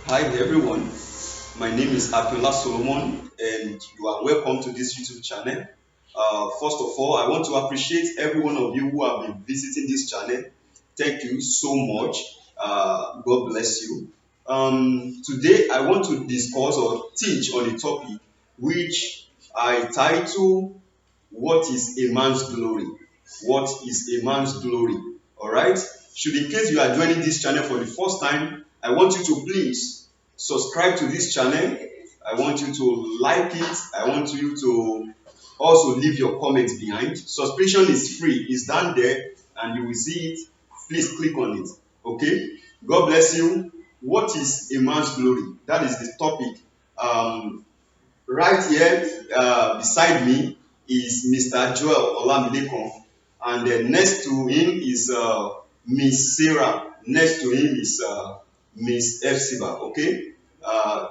Hi everyone, my name is Akinola Solomon and you are welcome to this YouTube channel. First of all, I want to appreciate every one of you who have been visiting this channel. Thank you so much. God bless you. Today, I want to discuss or teach on a topic which I title, What is a Man's Glory? What is a man's glory? Alright? Should in case you are joining this channel for the first time, I want you to please subscribe to this channel. I want you to like it. I want you to also leave your comments behind. Subscription is free. It's down there and you will see it. Please click on it. Okay? God bless you. What is a man's glory? That is the topic. Right here beside me is Mr. Joel Olamilekan, and next to him is Miss Sarah. Next to him is Miss Epsiba. Okay,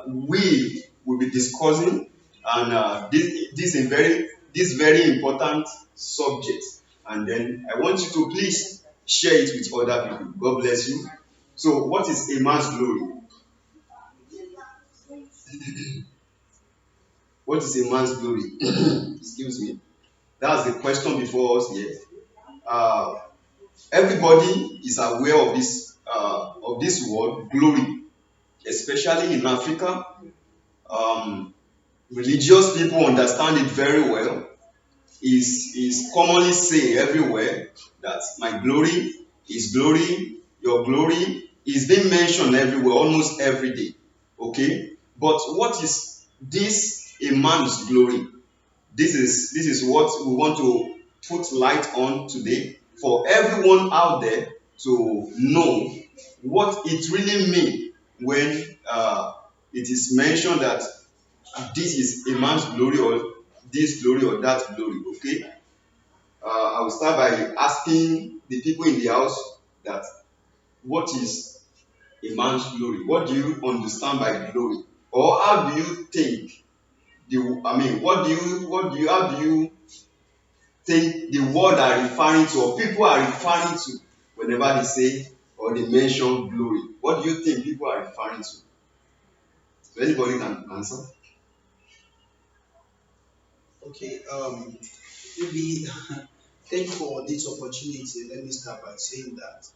we will be discussing and this very important subject, and then I want you to please share it with other people. God bless you. So, what is a man's glory? What is a man's glory? Excuse me. That's the question before us here. Uh, Everybody is aware of this word glory, especially in Africa. Um, Religious people understand it very well. Is commonly say everywhere that my glory is glory, your glory is being mentioned everywhere, almost every day. Okay, but what is this a man's glory? This is what we want to put light on today for everyone out there to know what it really means when it is mentioned that this is a man's glory or this glory or that glory. Okay, I will start by asking the people in the house that what is a man's glory? What do you understand by glory? Or how do you think how do you think the word are referring to or people are referring to whenever they say or they mention glory? What do you think people are referring to? So anybody can answer. Okay, maybe thank you for this opportunity. Let me start by saying that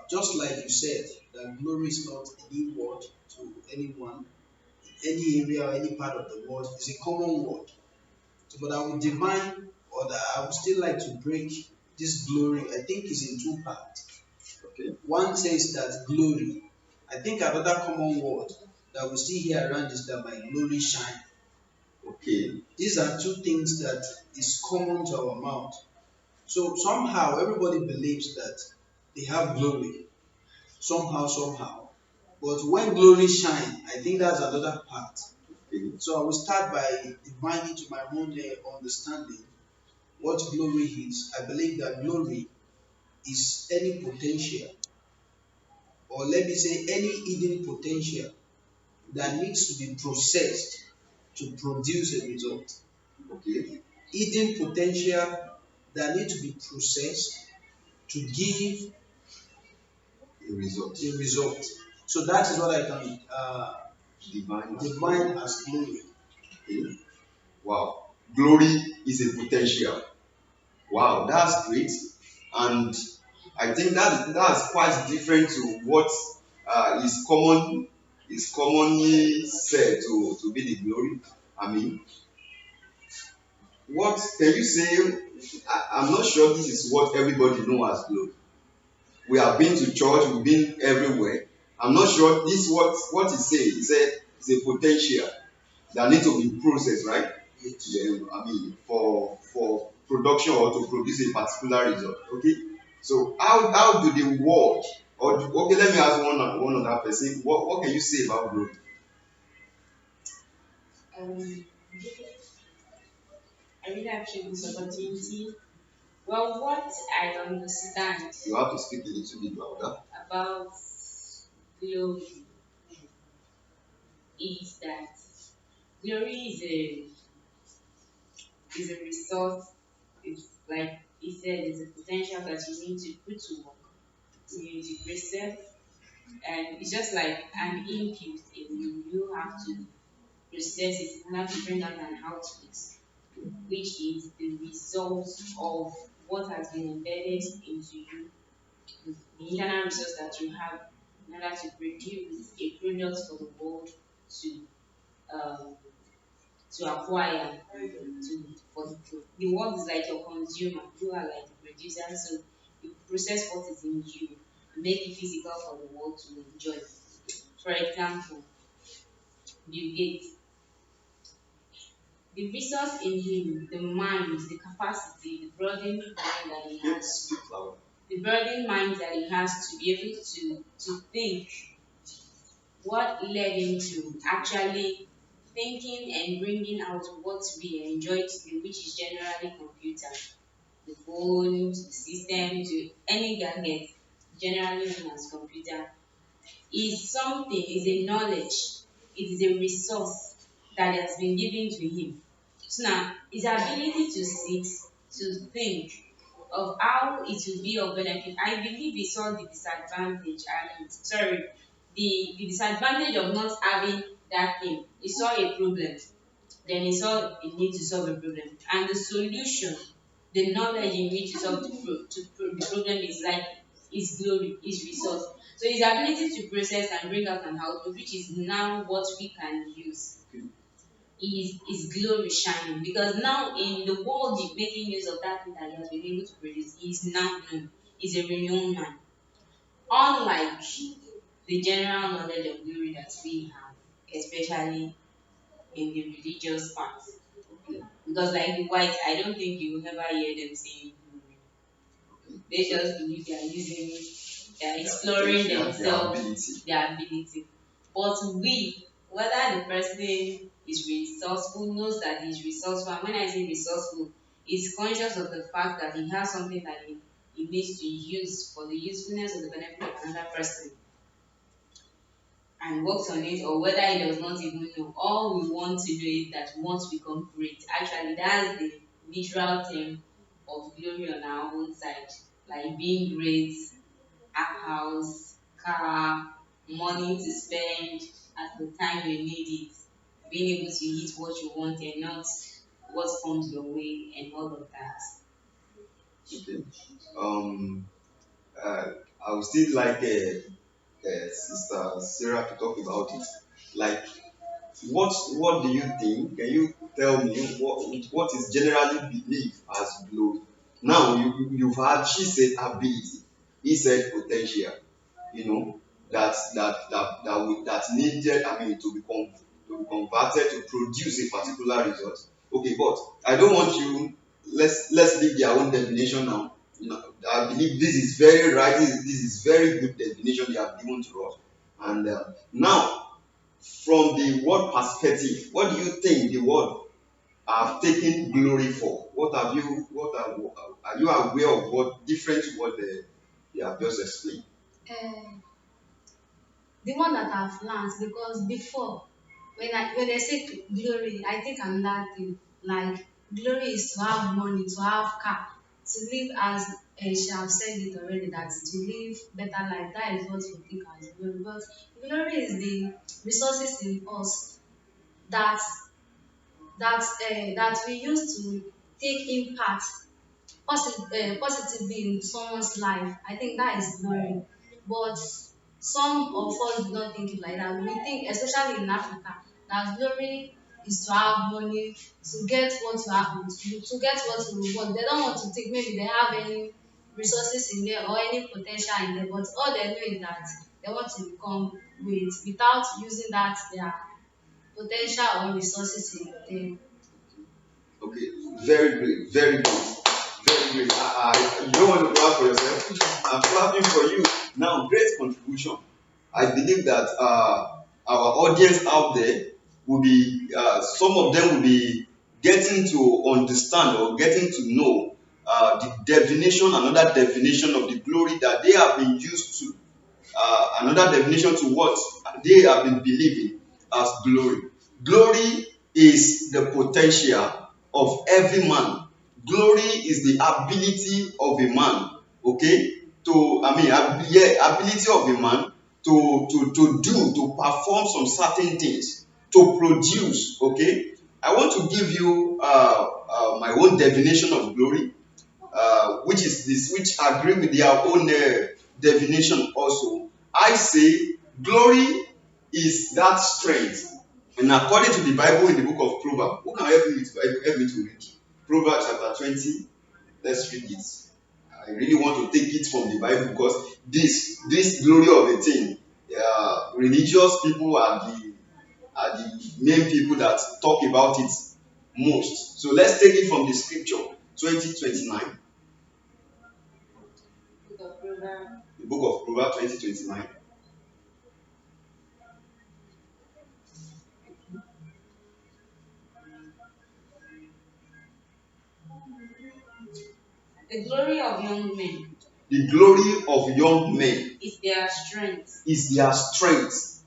just like you said, that glory is not a new word to anyone, any area or any part of the world. It's a common word. So, but I would define or that I would still like to break this glory. I think is in two parts. Okay. One says that glory. I think another common word that we see here around is that my glory shine. Okay. These are two things that is common to our mouth. So somehow everybody believes that they have glory, somehow. But when glory shine, I think that's another part. Okay. So I will start by defining to my own understanding what glory is. I believe that glory is any potential, or let me say any hidden potential that needs to be processed to produce a result. Okay. Hidden potential that need to be processed to give A result. a result. So that is what I can Divine. define as glory. Okay. Wow. Glory is a potential. Wow, that's great. And I think that's quite different to what is commonly said to be the glory. I mean, what can you say? I'm not sure this is what everybody know as glory. We have been to church, we've been everywhere. I'm not sure this what he said. He said it's a potential that need to be processed, right? Yeah, I mean, for production or to produce a particular result. Okay. So how do the word okay, let me ask one other person. What can you say about glory? Um, I really appreciate this opportunity. Well, what I understand You have to speak a little bit louder. about glory is that glory is a result. It's like he said, it's a potential that you need to put to work, you need to preserve, And it's just like an input in you. You have to process it in order to bring out an output, which is the result of what has been embedded into you, the internal resource that you have in order to produce a product for the world to um, acquire for the world is like your consumer, you are like the producer, so you process what is in you and make it physical for the world to enjoy. For example, Bill Gates, the resource in him, the mind, the capacity, the broadened mind that he Yes, has, speak loud. the broadened mind that he has to be able to think, what led him to actually thinking and bringing out what we enjoy today, which is generally computer, the phone, to the system, to any gadget, generally known as computer, is something, is a knowledge, it is a resource that has been given to him. So now, his ability to sit, to think of how it will be of benefit, I believe he saw the disadvantage, and sorry, the disadvantage of not having that thing. He saw a problem, then he saw a need to solve a problem, and the solution, the knowledge in which to solve the problem is like his glory, his resource. So his ability to process and bring out an output, which is now what we can use, is glory shining, because now in the world he's making use of that thing that he has been able to produce, he is now known, he's a renowned man. Unlike the general knowledge of glory that we have, especially in the religious part. Because like the whites, I don't think you will ever hear them saying glory. They just believe they are using, they are exploring Their themselves, ability. their ability. But we, whether the person is resourceful, knows that he's resourceful, and when I say resourceful, is conscious of the fact that he has something that he needs to use for the usefulness or the benefit of another person, and works on it, or whether he does not even know. All we want to do is that we want to become great. Actually, that's the literal thing of glory on our own side. Like being great, have house, car, money to spend at the time you need it, being able to eat what you want and not what comes your way and all of that. Okay. Um, uh, I would still like Sister Sarah to talk about it. Like, what do you think? Can you tell me what is generally believed as glory? Now you've had, she said ability, he said potential. You know that needed, I mean, to be converted to produce a particular result. Okay, but I don't want you. Let's leave their own definition now. I believe this is very right. This is very good definition they have given to us. And now, from the word perspective, what do you think the word have taken glory for? What have you? What are you aware of? What different to what they have just explained? Um, the one that I've learned, because before, when they say glory, I think another thing. Like glory is to have money, to have car, to live as she have said it already, that to live better life. That is what we think as glory. But glory is the resources in us that that we use to take impact positively in someone's life. I think that is glory. But some of us do not think it like that. We think, especially in Africa, that glory is to have money, to get what you have, to get what you want. They don't want to think maybe they have any resources in there or any potential in there, but all they know is that they want to become great without using that their potential or resources in them. Okay, very great, very good, very great. You don't want to clap for yourself. I'm clapping for you. Now, great contribution. I believe that our audience out there will be, some of them will be getting to understand or getting to know the definition, another definition of the glory that they have been used to, another definition to what they have been believing as glory. Glory is the potential of every man. Glory is the ability of a man, okay, to, I mean, yeah, ability of a man to perform some certain things, to produce. Okay, I want to give you my own definition of glory, which agree with their own definition also. I say glory is that strength, and according to the Bible in the book of Proverbs, who can help me with Bible? Help me to read Proverbs chapter 20. Let's read it. I really want to take it from the Bible because this glory of a thing, religious people are the main people that talk about it most. So let's take it from the scripture 2029, Book of Proverbs. the book of Proverbs 2029. The glory of young men The glory of young men is their strength, is their strength,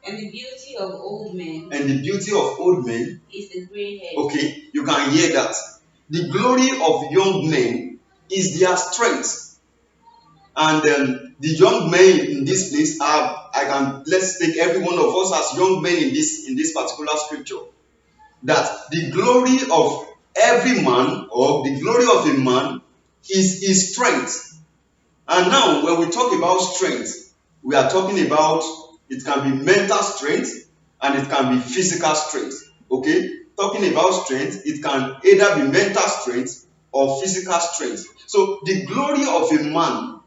and the beauty of old men and the beauty of old men. is the gray hair. Okay, you can hear that. The glory of young men is their strength. And the young men in this place are, let's take every one of us as young men in this particular scripture. That the glory of every man, or the glory of a man, is his strength. And now when we talk about strength, we are talking about, it can be mental strength and it can be physical strength. Okay, talking about strength, it can either be mental strength or physical strength. So the glory of a man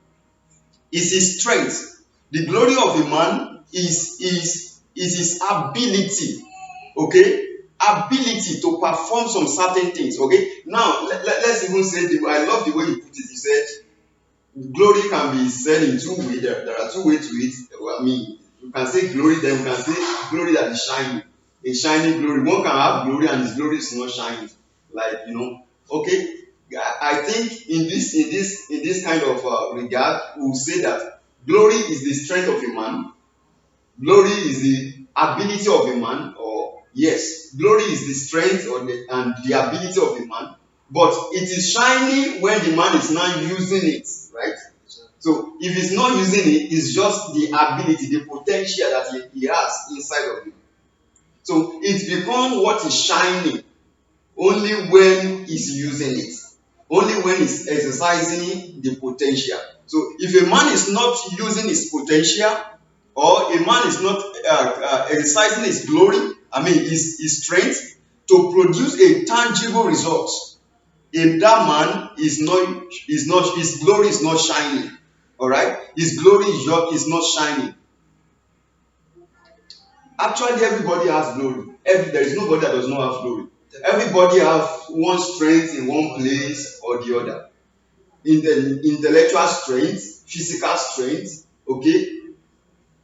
is his strength. The glory of a man is his ability. Okay, ability to perform some certain things. Okay, now let's even say, I love the way you put it. You said glory can be said in two ways. There are two ways to it. Well, I mean, you can say glory, then you can say glory that is shining. A shining glory. One can have glory and his glory is not shining. Like, okay. I think in this kind of regard, we will say that glory is the strength of a man. Glory is the ability of a man, or yes, glory is the strength and the ability of a man. But it is shining when the man is not using it, right? So if he's not using it, it's just the ability, the potential that he has inside of him. So it becomes what is shining only when he's using it, only when he's exercising the potential. So if a man is not using his potential, or a man is not exercising his glory, his strength to produce a tangible result, if that man is not his glory is not shining, all right, his glory is not shining. Actually, everybody has glory. There is nobody that does not have glory. Everybody have one strength in one place or the other. In the intellectual strength, physical strength, okay.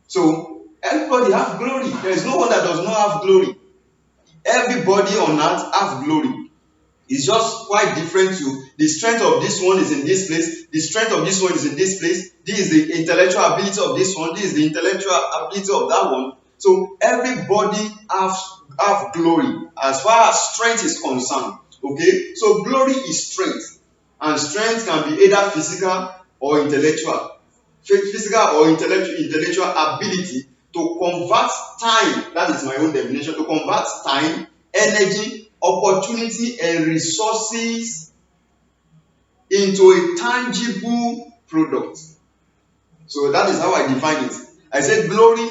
So everybody have glory. There is no one that does not have glory. Everybody on earth have glory. It's just quite different to the strength of this one is in this place, the strength of this one is in this place, this is the intellectual ability of this one, this is the intellectual ability of that one. So everybody have glory as far as strength is concerned. Okay, so glory is strength, and strength can be either physical or intellectual. Physical or intellectual ability to convert time, that is my own definition, to convert time, energy, opportunity and resources into a tangible product. So that is how I define it. I said glory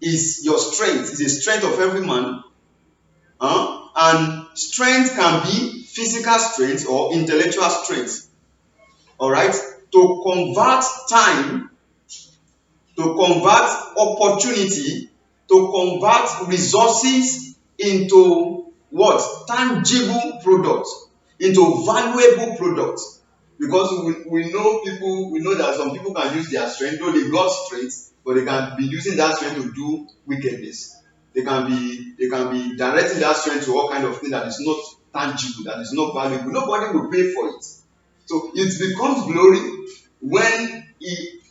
is your strength, is the strength of every man. And strength can be physical strength or intellectual strength. Alright? To convert time, to convert opportunity, to convert resources into what? Tangible products, into valuable products. Because we know that some people can use their strength, though they got strength, but they can be using that strength to do wickedness. They can be directing that strength to all kind of thing that is not tangible, that is not valuable. Nobody will pay for it. So it becomes glory when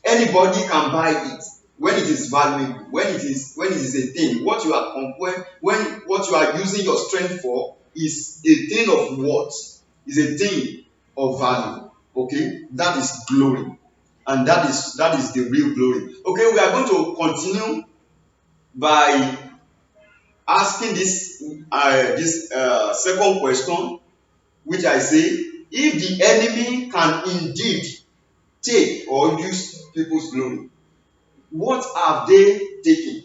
anybody can buy it, when it is valuable, when it is a thing. What you are using your strength for is a thing of worth, is a thing of value. Okay, that is glory. and that is the real glory. Okay, we are going to continue by asking this second question, which I say, if the enemy can indeed take or use people's glory, what have they taken?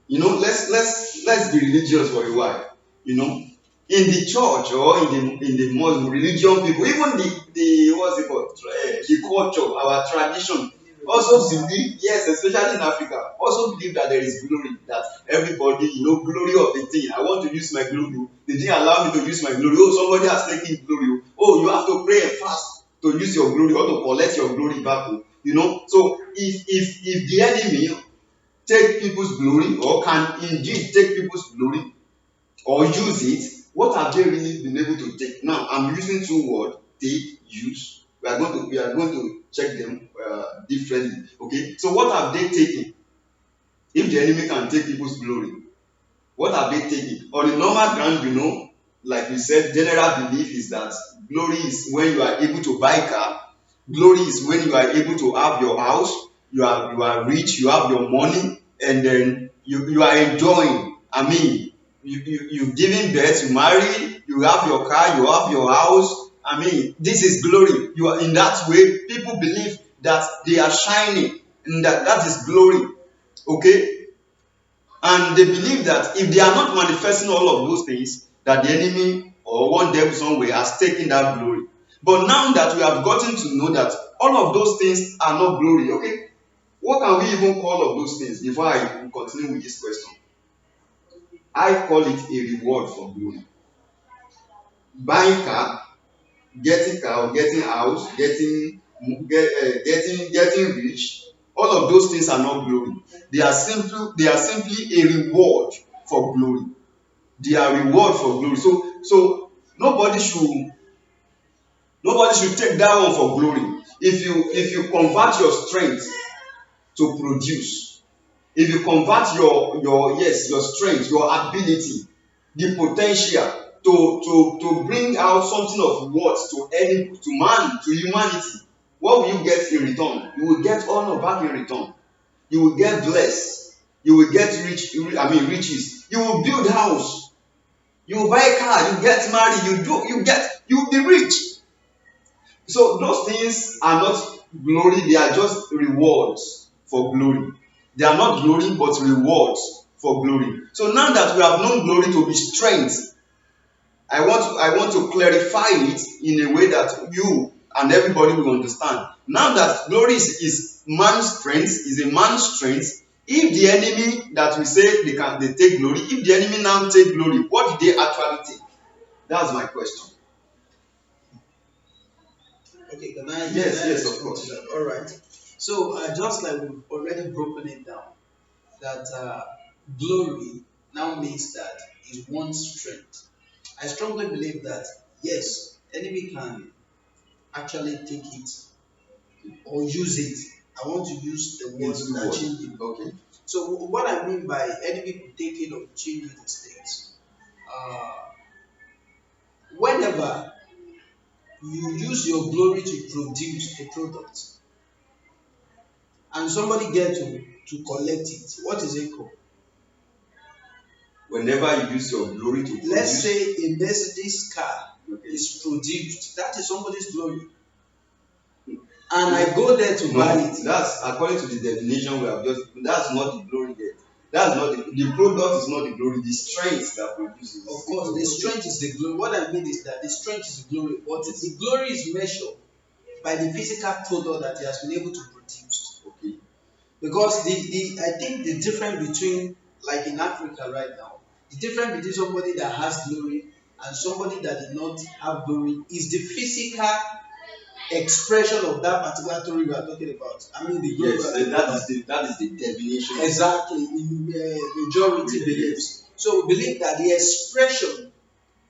Let's be religious for a while. In the church or in the Muslim religion, people, even the what's it called, the culture, our tradition, also believe, yes, especially in Africa, also believe that there is glory, that everybody, glory of a thing. I want to use my glory. They didn't allow me to use my glory. Oh, somebody has taken glory. Oh, you have to pray and fast to use your glory or to collect your glory back. So if the enemy take people's glory or can indeed take people's glory or use it, what have they really been able to take? Now, I'm using two words: take, use. We are going to check them differently. Okay, so what have they taken? If the enemy can take people's glory, what have they taken? On a normal ground, like we said, general belief is that glory is when you are able to buy car. Glory is when you are able to have your house. You are rich. You have your money, and then you are enjoying. I mean, you've given birth, you marry, you have your car, you have your house. I mean, this is glory. You are in that way. People believe that they are shining, and that is glory. Okay, and they believe that if they are not manifesting all of those things, that the enemy or one devil somewhere has taken that glory. But now that we have gotten to know that all of those things are not glory, okay, what can we even call of those things before I continue with this question? I call it a reward for glory. Buying car, getting car or getting house, getting rich, all of those things are not glory. They are simply a reward for glory. They are reward for glory. So nobody should take that one for glory. If you convert your strength to produce, if you convert your strength, your ability, the potential to bring out something of worth to humanity, what will you get in return? You will get honor back in return. You will get blessed. You will get riches. You will build house. You will buy a car. You get married. You'll be rich. So those things are not glory. They are just rewards for glory. They are not glory but rewards for glory. So now that we have known glory to be strength, I want to clarify it in a way that you and everybody will understand. Now that glory is man's strength, is a man's strength. If the enemy that we say they take glory, if the enemy now take glory, what did they actually take? That's my question. Okay, can I Yes, yes, of respond to course. that? All right. So just like we've already broken it down, that glory now means that is one's strength. I strongly believe that yes, enemy can actually take it or use it. I want to use the word Into what? interchangeably. Okay. So what I mean by enemy could take it or change it is things. Uh, Whenever you use your glory to produce a product and somebody get to collect it, what is it called? Whenever you use your glory to Let's produce. say a Mercedes car Okay. is produced. That is somebody's glory. And I go there to No, buy it. that's according to the definition we have just given. That's not the glory yet. That's not the product is not the glory. The strength that produces. Of course, the strength is the glory. What I mean is that the strength is the glory, but the glory is measured by the physical product that he has been able to produce. Okay. Because I think the difference between, like in Africa right now, the difference between somebody that has glory and somebody that did not have glory is the physical expression of that particular glory we are talking about. I mean the glory we Yes, are talking about. that is the definition. Exactly, in majority beliefs. So we believe that the expression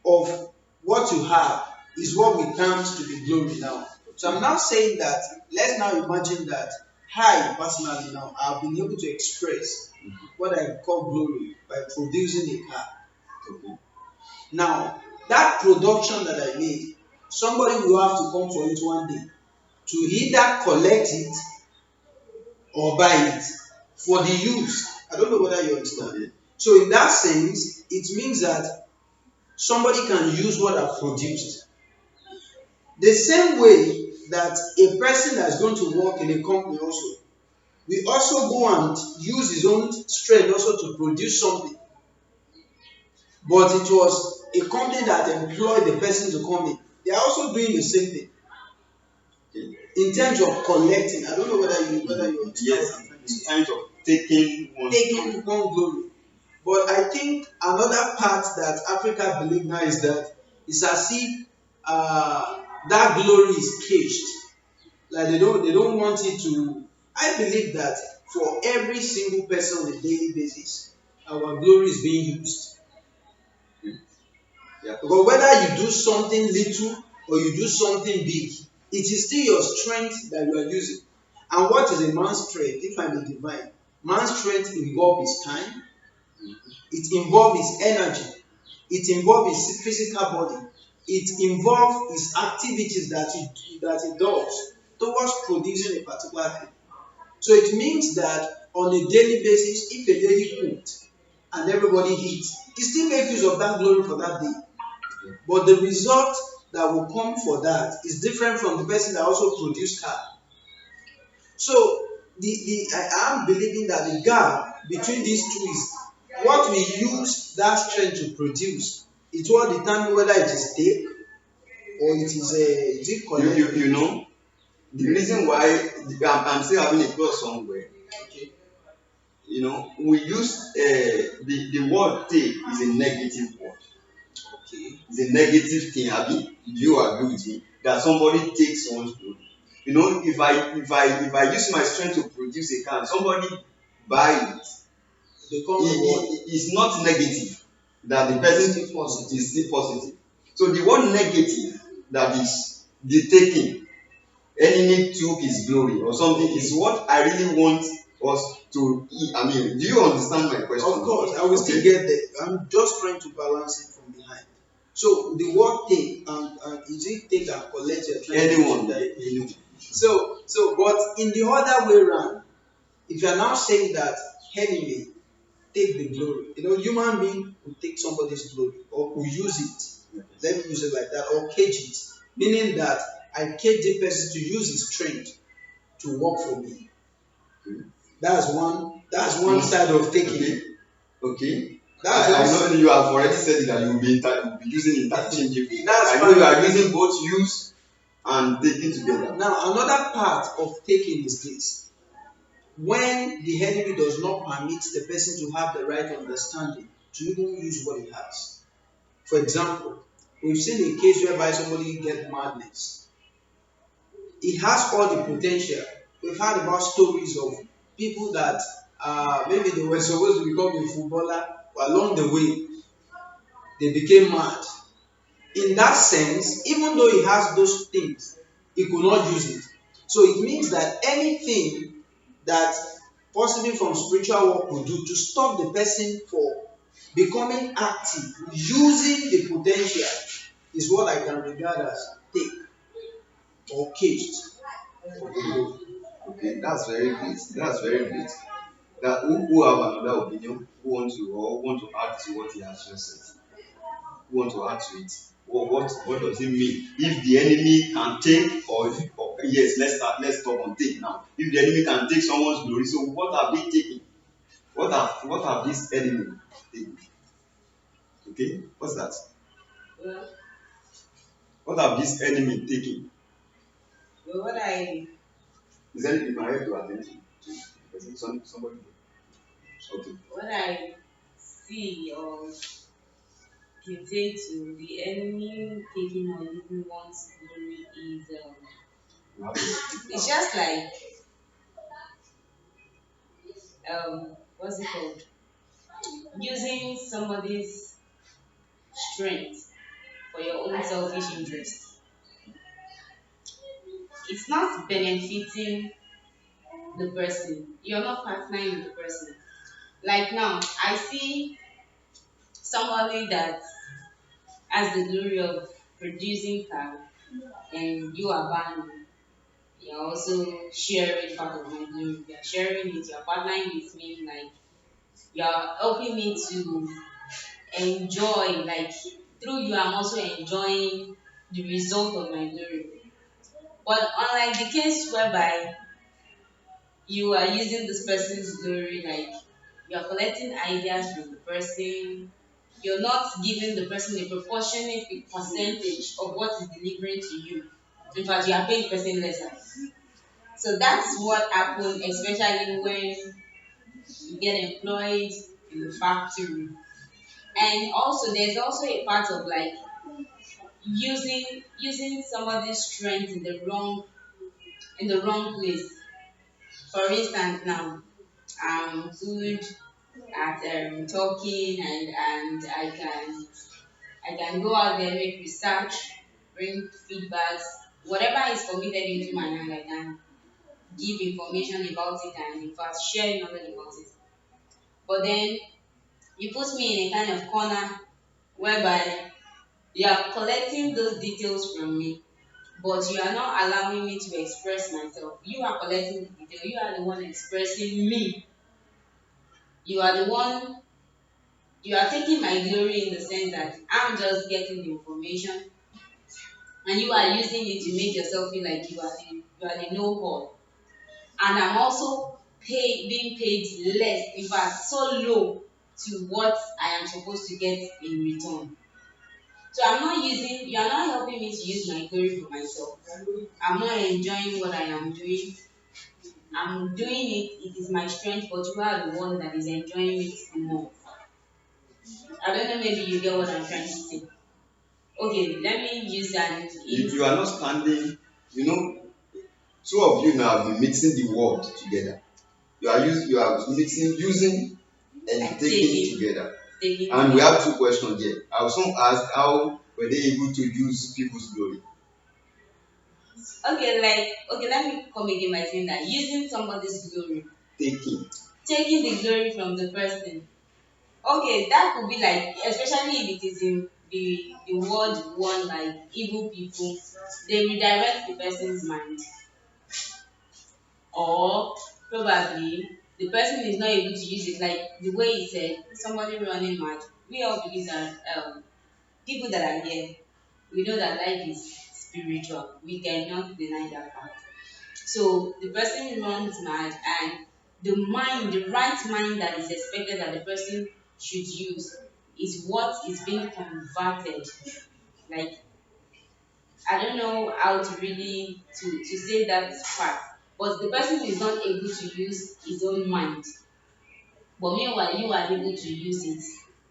of what you have is what we count to be glory now. So I'm now saying that let's now imagine that I personally now have been able to express what I call glory by producing a car. Okay. Now, that production that I made, somebody will have to come for it one day to either collect it or buy it for the use. I don't know whether you understand. So in that sense, it means that somebody can use what I've produced. The same way that a person that's going to work in a company also, we also go and use his own strength also to produce something. But it was a company that employed the person to come in. They are also doing the same thing in terms of collecting. I don't know whether you understand what Yes, I'm trying to in say. terms of taking one's Taking glory. one glory. But I think another part that Africa believe now is that it's as if that glory is caged. Like they don't want it to. I believe that for every single person on a daily basis, our glory is being used. Yeah. Because whether you do something little or you do something big, it is still your strength that you are using. And what is a man's strength? If I may divine, man's strength involves his time, it involves his energy, it involves his physical body, it involves his activities that he does towards producing a particular thing. So it means that on a daily basis, if a lady cooked and everybody eats, he still make use of that glory for that day. But the result that will come for that is different from the person that also produced her. So I am believing that the gap between these two is what we use that strength to produce. It will determine whether it is take or it is collect. You know, the reason why I'm still having a clause somewhere, Okay. we use the word take is a negative word. Okay. It's a negative thing, Abi. Do you agree with me? That somebody takes someone's glory. If I use my strength to produce a car, somebody buy it, Become the word. it's not negative that the It's person still positive. is still positive. So the word negative that is the taking, enemy took his glory or something is what I really want us to I mean, do you understand my question? Of course, I will still get there. I'm just trying to balance it from behind. So the word take and is it take and collect you're trying to Anyone, that? anyone. But in the other way around, if you are now saying that enemy take the glory, human being will take somebody's glory or will use it. Let me use it like that, or cage it, meaning that I cage the person to use his strength to work for me. That's one. That's one side of taking. Okay. Okay. That's I one. know you have already said that you will be using interchangeably. That's I know you fine. are using both use and taking together. Now, another part of taking is this: when the enemy does not permit the person to have the right understanding to even use what he has. For example, we've seen a case whereby somebody get madness. He has all the potential. We've heard about stories of people that maybe they were supposed to become a footballer, but along the way they became mad. In that sense, even though he has those things, he could not use it. So it means that anything that possibly from spiritual work will do to stop the person for becoming active, using the potential, is what I can regard as take or caged. Okay, that's very great. That's very great. That who have another opinion, who want to add to what he has just said, who want to add to it. What does it mean? If the enemy can take or yes, let's talk on take now. If the enemy can take someone's glory, so what have they taken? What have this enemy taken? Okay, what's that? Well, What have this enemy taken? well, what I Is there anything you can help to attention to? Somebody. Okay. what I see or relate to the enemy taking or using one's glory is You have to speak it's now. just like what's it called? Using somebody's strength for your own selfish interest. It's not benefiting the person. You're not partnering with the person. Like now, I see somebody that has the glory of producing car and you are buying. You're also sharing part of my glory. You're sharing it, you're partnering with me, like you're helping me to enjoy, like through you, I'm also enjoying the result of my glory. But unlike the case whereby you are using this person's glory, like you are collecting ideas from the person, you're not giving the person a proportionate percentage of what is delivering to you. In fact, you are paying the person lesser. So that's what happened, especially when you get employed in the factory. And also, there's also a part of like using somebody's strength in the wrong place. For instance, now I'm good at talking, and I can go out there, make research, bring feedbacks, whatever is committed into my hand, I can give information about it and in fact share knowledge about it. But then you put me in a kind of corner whereby you are collecting those details from me, but you are not allowing me to express myself. You are collecting the detail, you are the one expressing me. You are the one, you are taking my glory in the sense that I'm just getting the information and you are using it to make yourself feel like you are the know-all. And I'm also being paid less, in fact so low to what I am supposed to get in return. So you are not helping me to use my glory for myself. I'm not enjoying what I am doing. I'm doing it, it is my strength, but you are the one that is enjoying it more. I don't know, maybe you get what I'm trying to say. Okay, let me use that. If you are not standing, you know, two of you now have been mixing the word together. You are mixing, using and taking together. And we have two questions here. I also asked how were they able to use people's glory? Okay, okay, let me come again by saying that using somebody's glory, Taking. taking the glory from the person. Okay, that could be like, especially if it is in the world one, like evil people, they redirect the person's mind, or probably the person is not able to use it. Like the way he said, somebody running mad. We all believe that people that are here, we know that life is spiritual. We cannot deny that part. So the person runs mad, and the right mind that is expected that the person should use is what is being converted. Like I don't know how to really to say that part, but the person is not able to use his own mind. But meanwhile, you are able to use it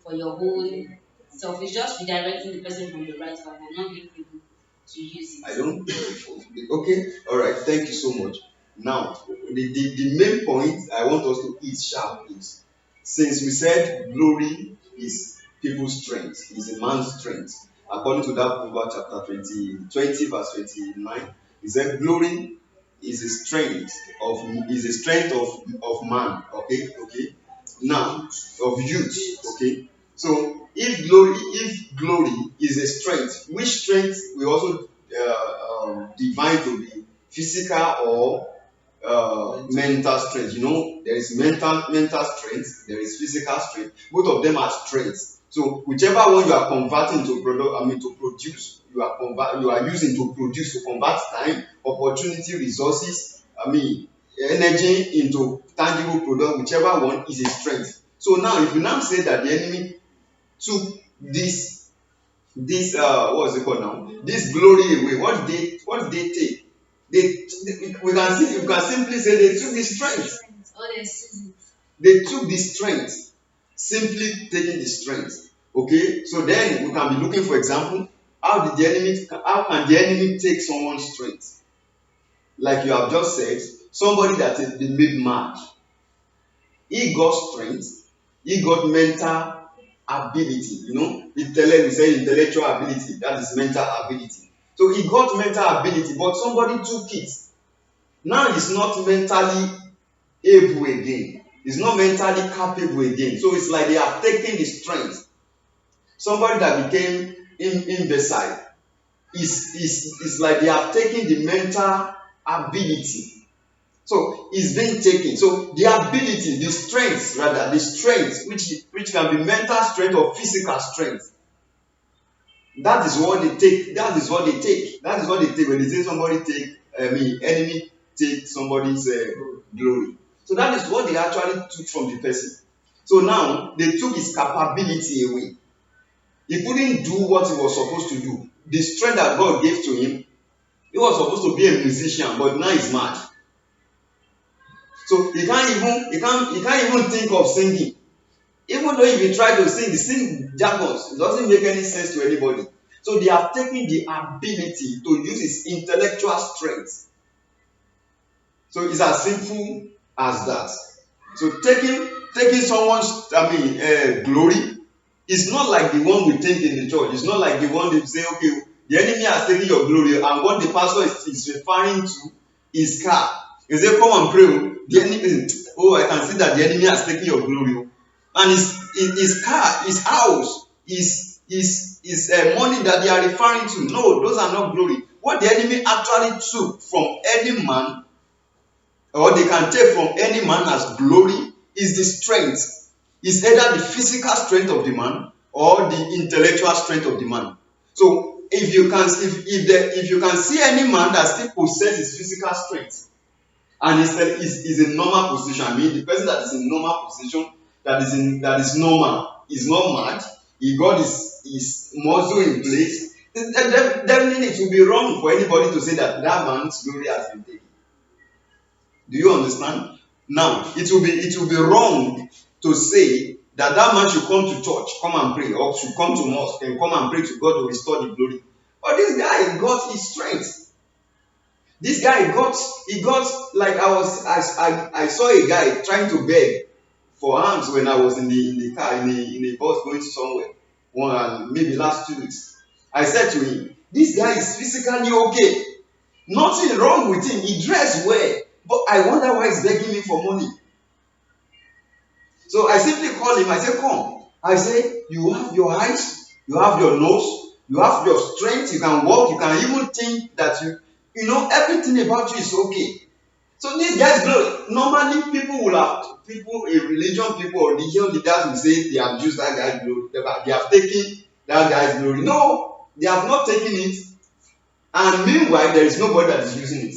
for your own self. It's just redirecting the person from the right path and not being able to use I it. don't. Okay, all right. Thank you so much. Now, the main point I want us to hit sharp is, since we said glory is people's strength, is a man's strength. According to that Proverbs chapter 20 verse 29, he said glory is a strength of man. Okay. Now, of youth. Okay. So if glory is a strength, which strength we also define to be physical or mental strength. You know, there is mental strength, there is physical strength. Both of them are strengths. So whichever one you are converting to product, to produce, you are using to produce, to convert time, opportunity, resources, energy into tangible product. Whichever one is a strength. So now, if you now say that the enemy took this what's it called now, this glory away, what did they take? We can see, you can simply say they took the strength. They took the strength, simply taking the strength. Okay, so then we can be looking for example, how can the enemy take someone's strength? Like you have just said, somebody that has been made mad, he got strength, he got mental ability, we say intellectual ability, that is mental ability. So he got mental ability, but somebody took it. Now he's not mentally able again. He's not mentally capable again. So it's like they have taken the strength. Somebody that became imbecile, is like they have taken the mental ability. So it's being taken. So the ability, the strength, rather, the strength, which can be mental strength or physical strength. That is what they take. That is what they take. That is what they take when they say somebody take, enemy take somebody's glory. So that is what they actually took from the person. So now they took his capability away. He couldn't do what he was supposed to do. The strength that God gave to him, he was supposed to be a musician, but now he's mad. So he can't even think of singing. Even though if you try to sing jargons, it doesn't make any sense to anybody. So they have taken the ability to use his intellectual strength. So it's as simple as that. So taking someone's glory is not like the one we think in the church. It's not like the one they say, okay, the enemy has taken your glory, and what the pastor is referring to is car. He say, come and pray. The enemy, oh, I can see that the enemy has taken your glory. And his car, his house, his money that they are referring to. No, those are not glory. What the enemy actually took from any man, or they can take from any man as glory, is the strength. It's either the physical strength of the man or the intellectual strength of the man. So if you can see any man that still possesses physical strength and is in normal position, I mean the person that is in normal position, that is normal, is not mad, he got his muscle in place, definitely it will be wrong for anybody to say that man's glory has been taken. Do you understand? Now, it will be wrong to say that man should come to church, come and pray, or should come to mosque and come and pray to God to restore the glory. But this guy got his strength. This guy he got like I saw a guy trying to beg for hands when I was in the car in a bus going to somewhere, maybe last 2 weeks. I said to him, this guy is physically okay. Nothing wrong with him. He dressed well. But I wonder why he's begging me for money. So I simply called him. I said, come. I say, you have your eyes, you have your nose, you have your strength, you can walk, you can even think that everything about you is okay. So these guys, normally religion leaders will say they have used that guy's glory, they have taken that guy's glory. No, they have not taken it. And meanwhile, there is nobody that is using it.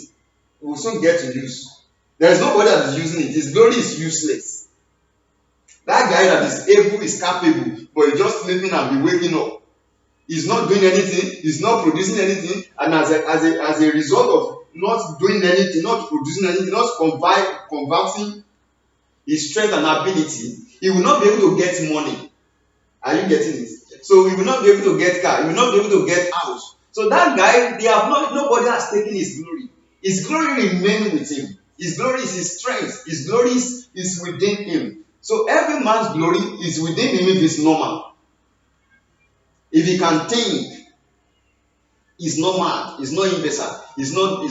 We will soon get to use. There is nobody that is using it. His glory is useless. That guy that is able is capable, but he's just sleeping and be waking up. He's not doing anything. He's not producing anything. And as a result of not doing anything, not producing anything, not converting his strength and ability, he will not be able to get money. Are you getting it? So he will not be able to get car. He will not be able to get house. So that guy, nobody has taken his glory. His glory remains with him. His glory is his strength. His glory is within him. So every man's glory is within him if it's normal. If he can think, he's not mad, he's not imbecile, he's not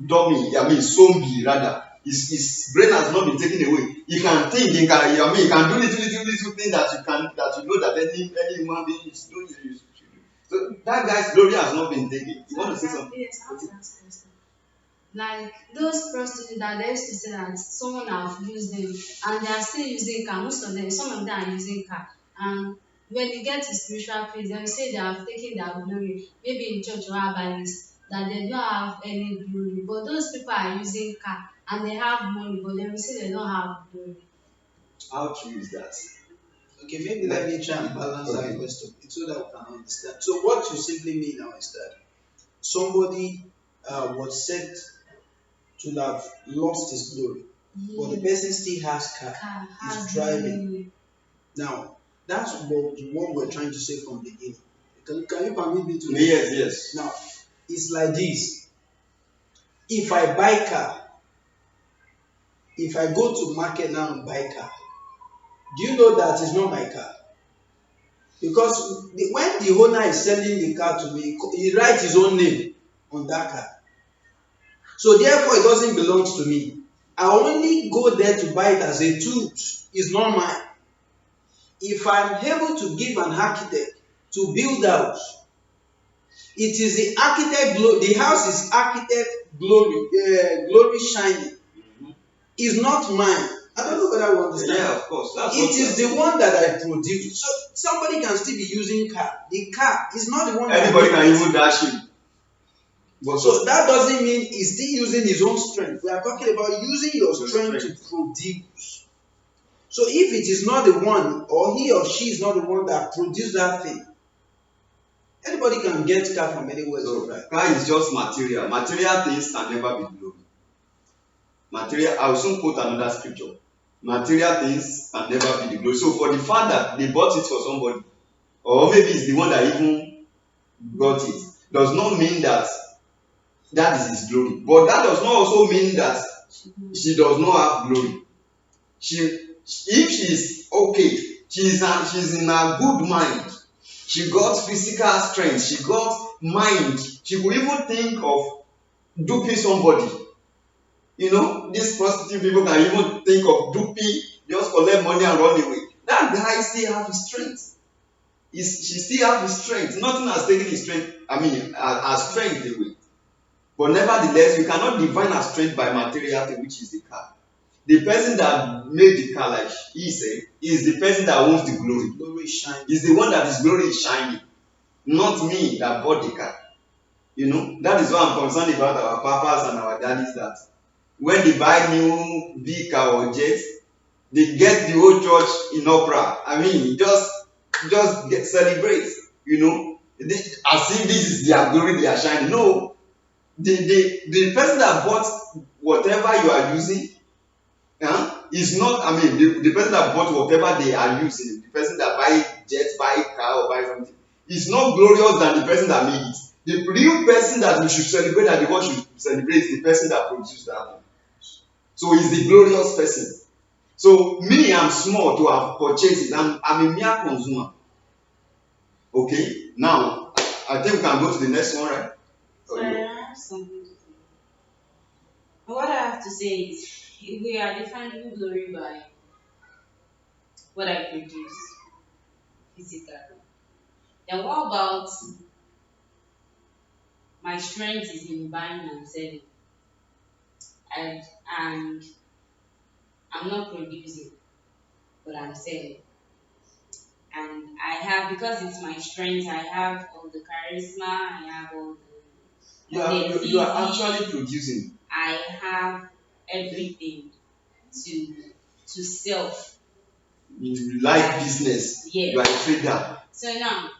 dummy, zombie rather. His brain has not been taken away. He can think, he can do little things that you know that any human being is doing. So that guy's glory has not been taken. You want to say something? Yes, like those prostitutes that they used to say that someone have used them and they are still using car. Most of them, some of them are using car. And when they get to spiritual place, they will say they have taken their glory, maybe in church or herbalist, that they don't have any glory. But those people are using car and they have money, but they will say they don't have glory. How true is that? Okay, maybe let me try and balance that question so that we can understand. So what you simply mean now is that somebody was said to have lost his glory, but the person still has car, is driving. Glory. Now, that's what we're trying to say from the beginning. Can you permit me to? Yes. Now, it's like this. If I buy car, if I go to market now and buy car, do you know that it's not my car? Because when the owner is selling the car to me, he writes his own name on that car. So therefore, it doesn't belong to me. I only go there to buy it as a tool. It's not mine. If I'm able to give an architect to build a house, it is the architect, the house is architect glory shining Mhm. is not mine. I don't know whether you understand. Yeah, of course. That's It what is the one that I produce. So somebody can still be using car. The car is not the one that anybody made can it. even dash him. But So that doesn't mean he's still using his own strength. We are talking about using your Your strength to strength. produce. So if it is not the one, or he or she is not the one that produced that thing, anybody can get car from anywhere to So drive. car is just material. Material things can never be glory. Material, I will soon quote another scripture. Material things can never be the glory. So for the fact that they bought it for somebody, or maybe it's the one that even got it, does not mean that that is his glory. But that does not also mean that she does not have glory. She, if she is okay, she's in a good mind. She got physical strength. She got mind. She could even think of duping somebody. You know, these prostitute people can even think of duping, just collect money and run away. That guy still have his strength. She still have his strength. Nothing has taken his strength. I mean, her strength away. But nevertheless, you cannot define her strength by material thing, which is the car. The person that made the car, like he said, is the person that owns the glory. Glory shining. Is the one that his glory is shining, not me that bought the car. You know, that is why I'm concerned about our papas and our daddies, that when they buy new big car or jet, they get the whole church in opera. I mean, just get celebrate. You know, as if this is their glory they are shining. No, the person that bought whatever you are using, is not. I mean, the person that bought whatever they are using, the person that buy jet, buy car, or buy something, is not glorious than the person that made it. The real person that we should celebrate, that the world should celebrate, is the person that produced that thing. So he's the glorious person. So me, I'm small to have purchased it. I'm a mere consumer. Okay, now I think we can go to the next one, right? So I have something to say. And what I have to say is, if we are defining glory by what I produce physically, then what about my strength is in buying and selling, and and I'm not producing, but I'm selling. And I have, because it's my strength, I have all the charisma, I have all You the are you are actually CV, producing. I have everything to self. You like business. You are Yes. a trader. So now,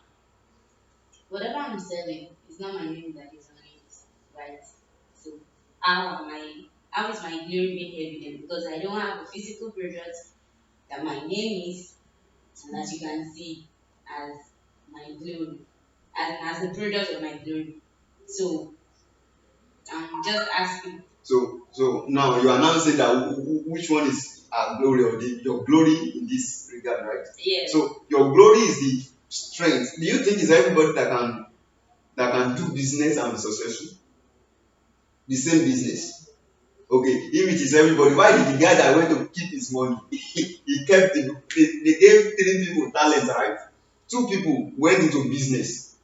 whatever I'm selling is not my name that is on it, right? So how is my glory being evident? Because I don't have a physical product that my name is, and that you can see as my glory, as the product of my glory. So I'm just asking. So now you are now saying that which one is our glory, or your glory in this regard, right? Yes. So your glory is the strength. Do you think it's everybody that can do business and be successful? The same business. Okay, if it is everybody, why did the guy that went to keep his money, he kept it? They gave three people talent, right? Two people went into business.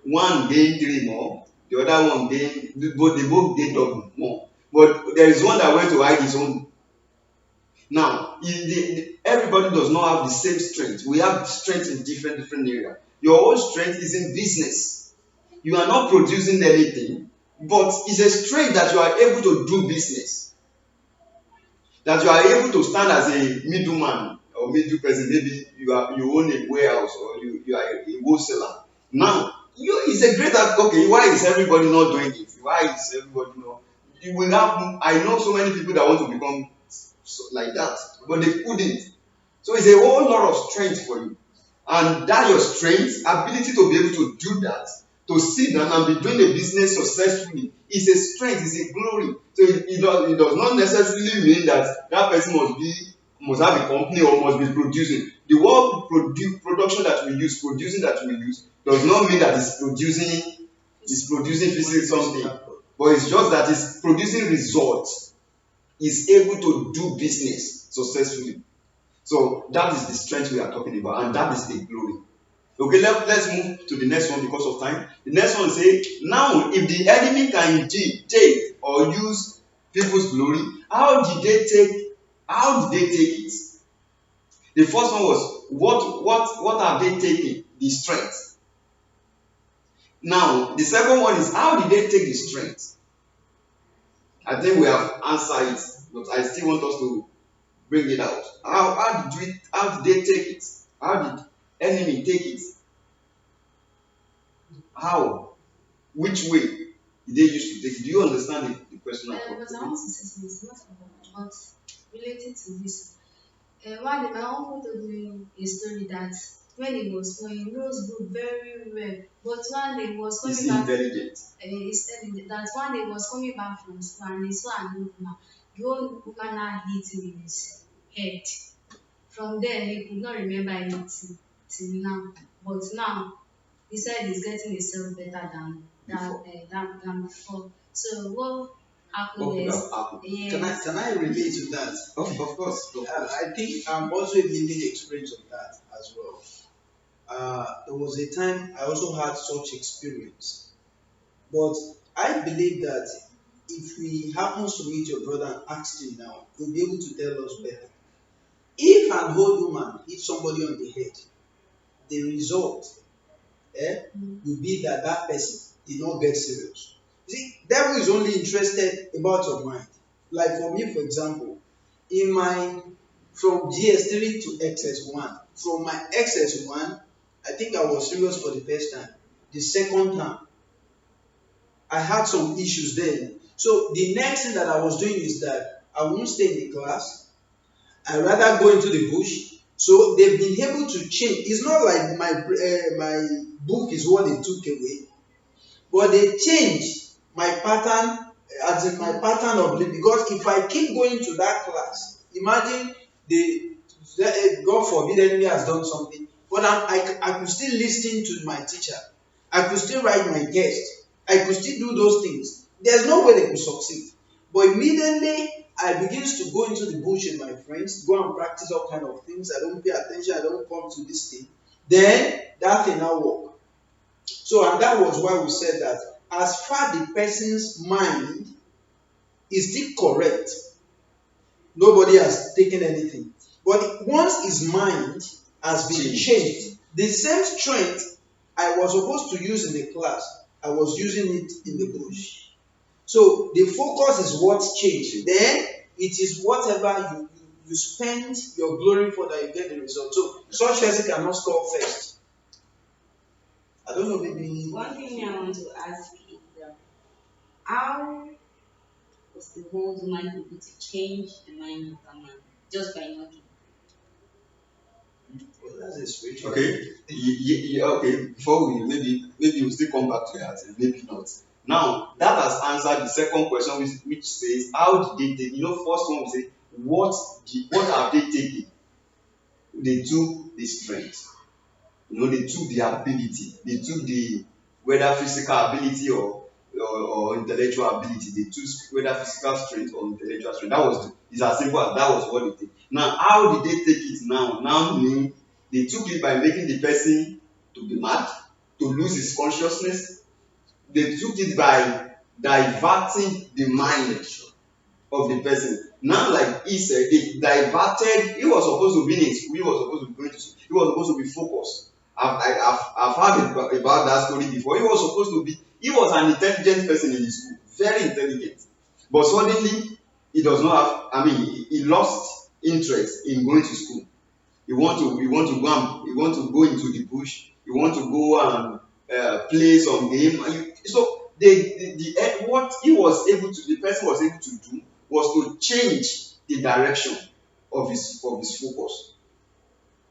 One gained three more, the other one gained, they both gained double more. But there is one that went to hide his own. Now, everybody does not have the same strength. We have strength in different areas. Your own strength is in business. You are not producing anything, but it's a strength that you are able to do business. That you are able to stand as a middleman or middle person. Maybe you own a warehouse, or you are a wholesaler. Now, it's a great. Okay, why is everybody not doing it? Why is everybody not? You will have. I know so many people that want to become like that, but they couldn't. So it's a whole lot of strength for you. And that your strength, ability to be able to do that, to sit down and be doing a business successfully, is a strength, is a glory. So it does not necessarily mean that that person must have a company or must be producing. The word production that we use, producing that we use, does not mean that it's producing physically something. But it's just that it's producing results. Is able to do business successfully. So that is the strength we are talking about, and that is the glory. Okay, let's move to the next one because of time. The next one say, now if the enemy can indeed take or use people's glory, how did they take it? The first one was what have they taken? The strength. Now the second one is how did they take the strength? I think we have answered it, but I still want us to bring it out. How did they take it? How did enemy take it? How? Which way did they use to take it? Do you understand the question at all? But I want to say something, it's not about, but related to this. One day, my uncle told me a story that when he was small, he knows book very well. But one day he was Is coming he back, intelligent? he said that one day he was coming back from school and he saw an old woman. The old woman now hit him in his head. From there, he could not remember anything till now. But now, he said he's getting himself better Before. than before. So what happened What could have is, happened? yes, Can I relate to that? Of course, of course. I think I'm also a living experience of that as well. There was a time I also had such experience, but I believe that if we happen to meet your brother and ask him now, he'll be able to tell us better. If an old woman hits somebody on the head, the result will be that that person did not get serious. You see, devil is only interested about your mind. Like for me, for example, in my from GS3 to XS1, from my XS1, I think I was serious for the first time. The second time, I had some issues then. So the next thing that I was doing is that I won't stay in the class. I rather go into the bush. So they've been able to change. It's not like my book is what they took away, but they changed my pattern, as in my pattern of living. Because if I keep going to that class, imagine God forbid enemy has done something, but I could still listen to my teacher. I could still write my test. I could still do those things. There's no way they could succeed. But immediately I begins to go into the bush with my friends, go and practice all kind of things. I don't pay attention. I don't come to this thing. Then that thing now work. So, and that was why we said that as far the person's mind is still correct, nobody has taken anything. But once his mind has been changed, the same strength I was supposed to use in the class, I was using it in the bush. So the focus is what's changed. Then it is whatever you spend your glory for that you get the result. So such person cannot score first. I don't know, maybe. One thing I want to ask is how was the old woman able to change the mind of a man just by knocking? Well, that's a spiritual. Okay. Okay. Before we maybe we'll still come back to that, and maybe not. Now that has answered the second question, which says how did they take? First one we say what have they taken? They took the strength. They took the ability. They took the whether physical ability or intellectual ability. They took whether physical strength or intellectual strength. It's as simple as that was what they take. Now, how did they take it now? Now meaning they took it by making the person to be mad, to lose his consciousness. They took it by diverting the mind of the person. Now, like he said, they diverted. He was supposed to be in school. He was supposed to be going to school. He was supposed to be focused. I've heard about that story before. He was an intelligent person in the school, very intelligent. But suddenly, he does not he lost interest in going to school. He want to go into the bush. He want to go and play some game. So what the person was able to do was to change the direction of his focus.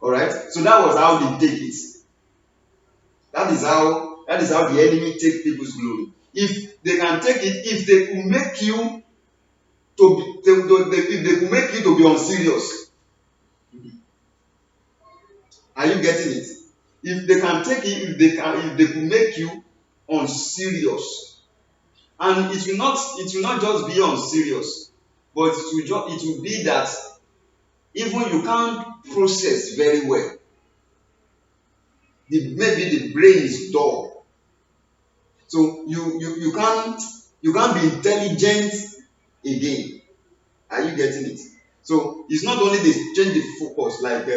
All right. So that was how they take it. That is how the enemy take people's glory. If they can take it, if they could make you if they could make you to be unserious. Are you getting it? If they can take it, if they could make you unserious, and it will not just be unserious, but it will be that even you can't process very well. maybe the brain is dull. So you can't be intelligent again. Are you getting it? So it's not only they change the focus, like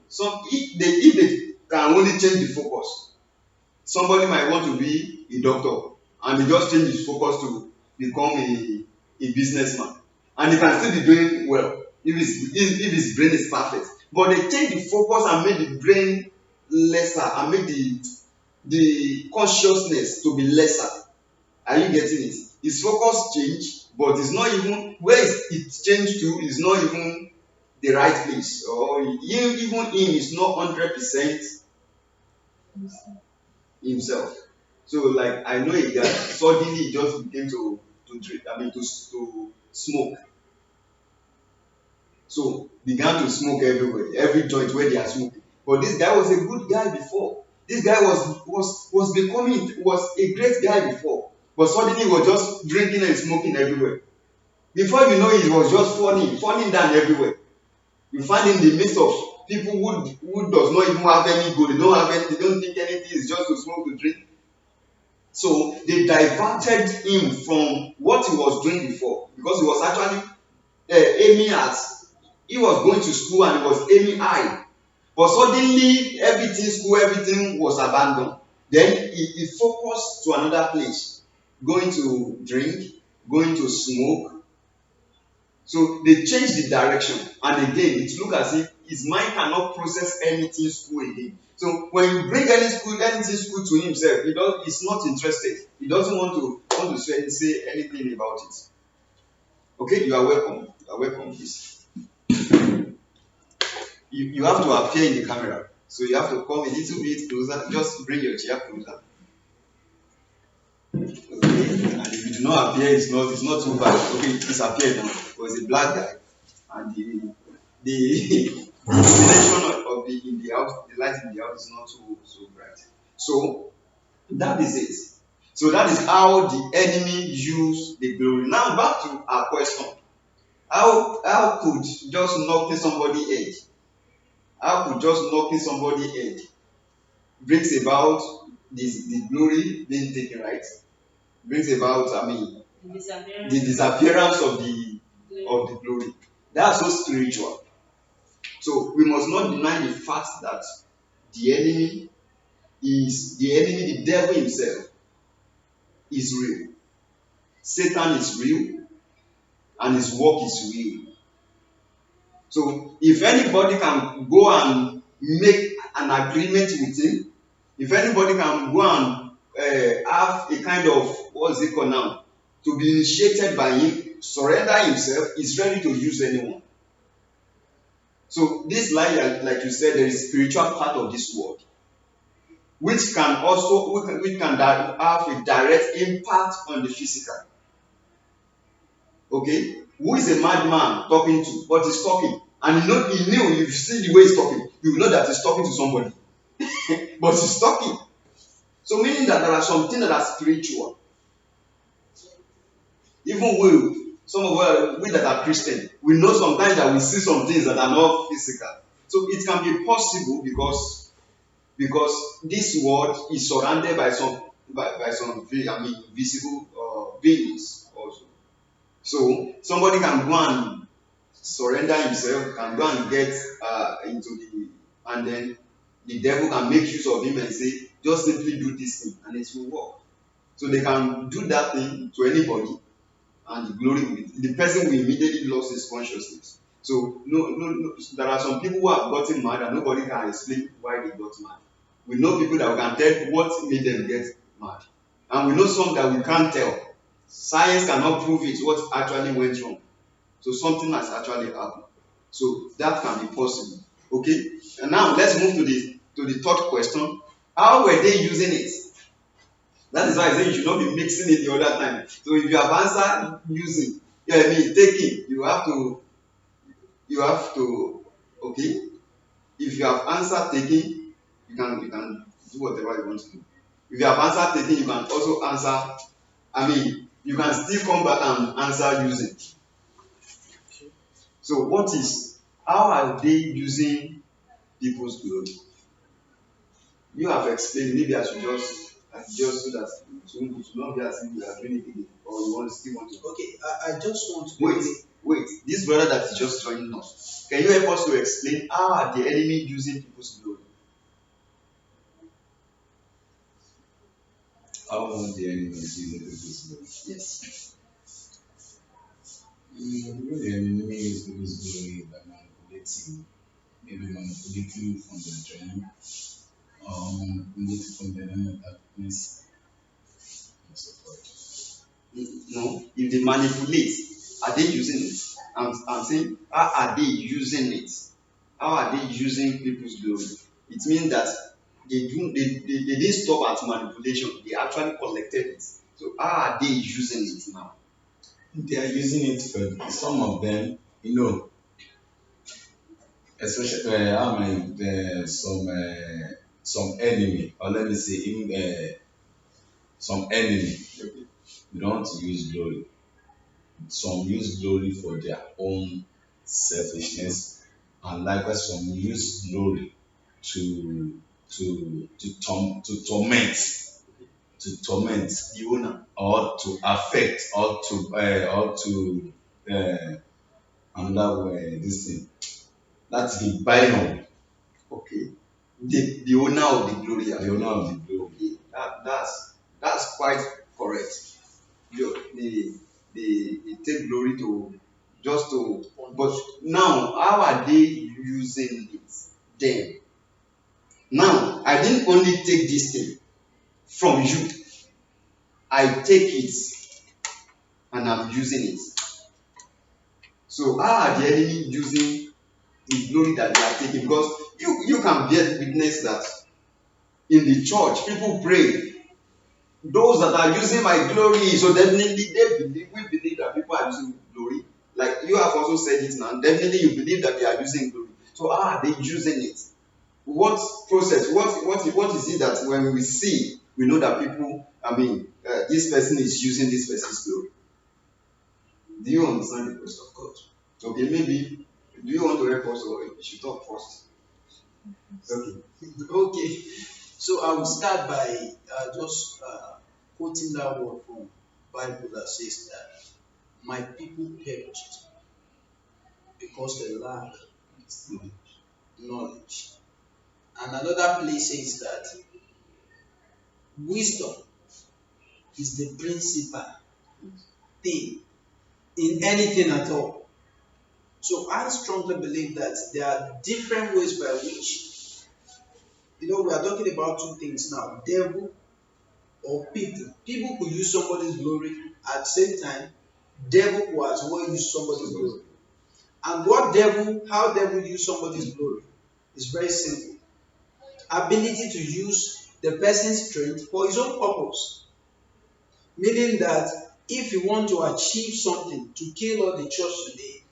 some if they can only change the focus, somebody might want to be a doctor and he just change his focus to become a businessman, and he can still be doing well if his brain is perfect. But they change the focus and make the brain lesser and make the consciousness to be lesser. Are you getting it? His focus change, but it's not even where it changed to is not even the right place, or even him is not 100% himself. So like I know a guy suddenly he just began to drink, to smoke. So began to smoke everywhere, every joint where they are smoking. But this guy was a good guy before. This guy was a great guy before. But suddenly he was just drinking and smoking everywhere. Before you know it, was just falling down everywhere. You find in the midst of people who does not even have any goal, they don't think anything is just to smoke, to drink. So they diverted him from what he was doing before, because he was actually aiming at, he was going to school and he was aiming high. But suddenly everything was abandoned. Then he focused to another place, going to drink, going to smoke. So they changed the direction, and again it look as if his mind cannot process anything school again. So when you bring anything school to himself, he's not interested. He doesn't want to say anything about it. Okay, you are welcome. You are welcome, please. You have to appear in the camera. So you have to come a little bit closer. Just bring your chair closer. Okay. And if you do not appear, it's not too bad. Okay, it's appeared now. It was a black guy. And the illumination of the house, the light in the house is not so bright. So that is it. So that is how the enemy use the glory. Now back to our question. How could just knocking somebody head? How could just knocking somebody head brings about the glory being taken, right? Brings about, the disappearance of the glory. That's so spiritual. So we must not deny the fact that the enemy, the devil himself, is real. Satan is real, and his work is real. So if anybody can go and make an agreement with him, if anybody can go and have a kind of, what is it called now, to be initiated by him, surrender himself, he's ready to use anyone. So this life, like you said, there is spiritual part of this world, which can have a direct impact on the physical. Okay, who is a madman talking to? But he's talking, and he knew. You see the way he's talking, you know that he's talking to somebody. But he's talking. So meaning that there are some things that are spiritual. Even some of we that are Christian, we know sometimes that we see some things that are not physical. So it can be possible because this world is surrounded by some visible beings also. So somebody can go and surrender himself, can go and get into and then the devil can make use of him and say, just simply do this thing and it will work. So they can do that thing to anybody, and the person will immediately lose his consciousness. So no, there are some people who have gotten mad and nobody can explain why they got mad. We know people that we can tell what made them get mad, and we know some that we can't tell. Science cannot prove it, what actually went wrong. So something has actually happened. So that can be possible. Okay, and now let's move to the third question. How were they using it? That is why I say you should not be mixing it the other time. So if you have answered using, taking, you have to okay. If you have answered taking, you can do whatever you want to do. If you have answered taking, you can also answer, you can still come back and answer using. So how are they using people's glory? You have explained. Maybe I should just do that. It should not be as if we are doing it again, or you want still want to. Okay, I just want to Wait, quickly. wait. This brother that is just joining us, can you help us to explain how are the enemy using people's glory? How want the enemy is using people's glory? Yes. The enemy is people's glory by manipulating, maybe manipulating from the dream, or manipulating from the realm of darkness, and so forth. No, if they manipulate, are they using it? I'm saying, how are they using it? How are they using people's glory? It means that they didn't stop at manipulation, they actually collected it. So how are they using it now? They are using it for some of them, especially how my some enemy, or let me say even some enemy, they don't want to use glory. Some use glory for their own selfishness, and likewise some use glory to torment The owner. or to affect or to another way this thing. That's the binom, Okay. The owner of the glory. the owner of the glory. Okay. That's quite correct. They take glory to just to, but now how are they using it then? Now I didn't only take this thing from you, I take it and I'm using it. So how are the enemy using the glory that they are taking? Because you can bear witness that in the church people pray, those that are using my glory, so definitely we believe that people are using glory. Like you have also said it now, definitely you believe that they are using glory. So how are they using it? What process, what is it that when we see, we know that people, this person is using this person's glory? Do you understand the question? Of course. Okay, maybe, do you want to help us, or you should talk first? Okay. Okay. So I will start by just quoting that word from Bible that says that my people perished because they lack knowledge. And another place says that wisdom is the principal thing in anything at all. So I strongly believe that there are different ways by which, we are talking about two things now: devil or people. People could use somebody's glory at the same time. Devil could as well use somebody's glory. And how devil use somebody's glory is very simple. Ability to use the person's strength for his own purpose. Meaning that if you want to achieve something to kill all the church today,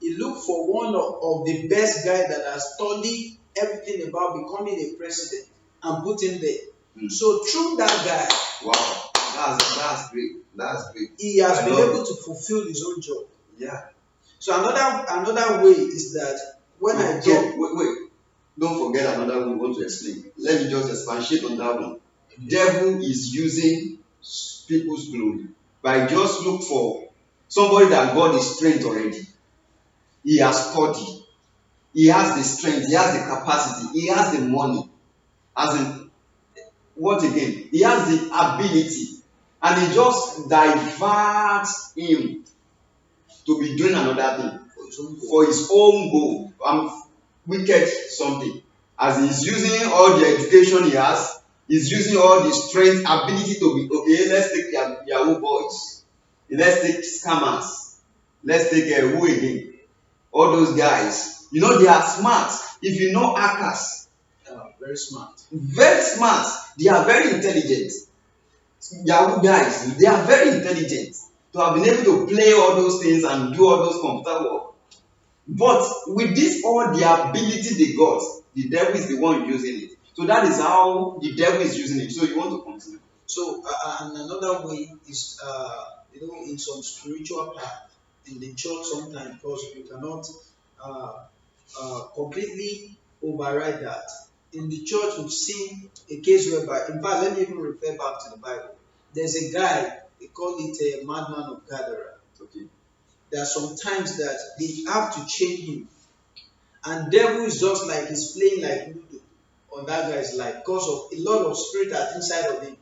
he look for one of the best guy that has studied everything about becoming a president and put him there. So through that guy, Wow, that's great. That's great. he has I been love able it. to fulfill his own job. Yeah. So another way is that when I So get wait. Don't forget another one we want to explain. Let me just expatiate on that one. Devil is using people's glory by just look for somebody that God is trained already. He has studied. He has the strength. He has the capacity. He has the money. As in, what again? He has the ability, and he just diverts him to be doing another thing for his own goal. Wicked something. As he's using all the education he has, he's using all the strength, ability to be okay. Let's take Yahoo boys. Let's take scammers. Let's take who again? All those guys. They are smart. If you know hackers, very smart. very smart. They are very intelligent. Yahoo guys, they are very intelligent to have been able to play all those things and do all those computer work. But with this all the ability they got, the devil is the one using it. So that is how the devil is using it. So you want to continue? So and another way is in some spiritual path in the church sometimes, because we cannot completely override that. in the church we've seen a case whereby, in fact, let me even refer back to the Bible. There's a guy, they call it a madman of Gadara. Okay. There are some times that they have to chain him, and devil is just like he's playing like Ludo on that guy's life because of a lot of spirit that's inside of him.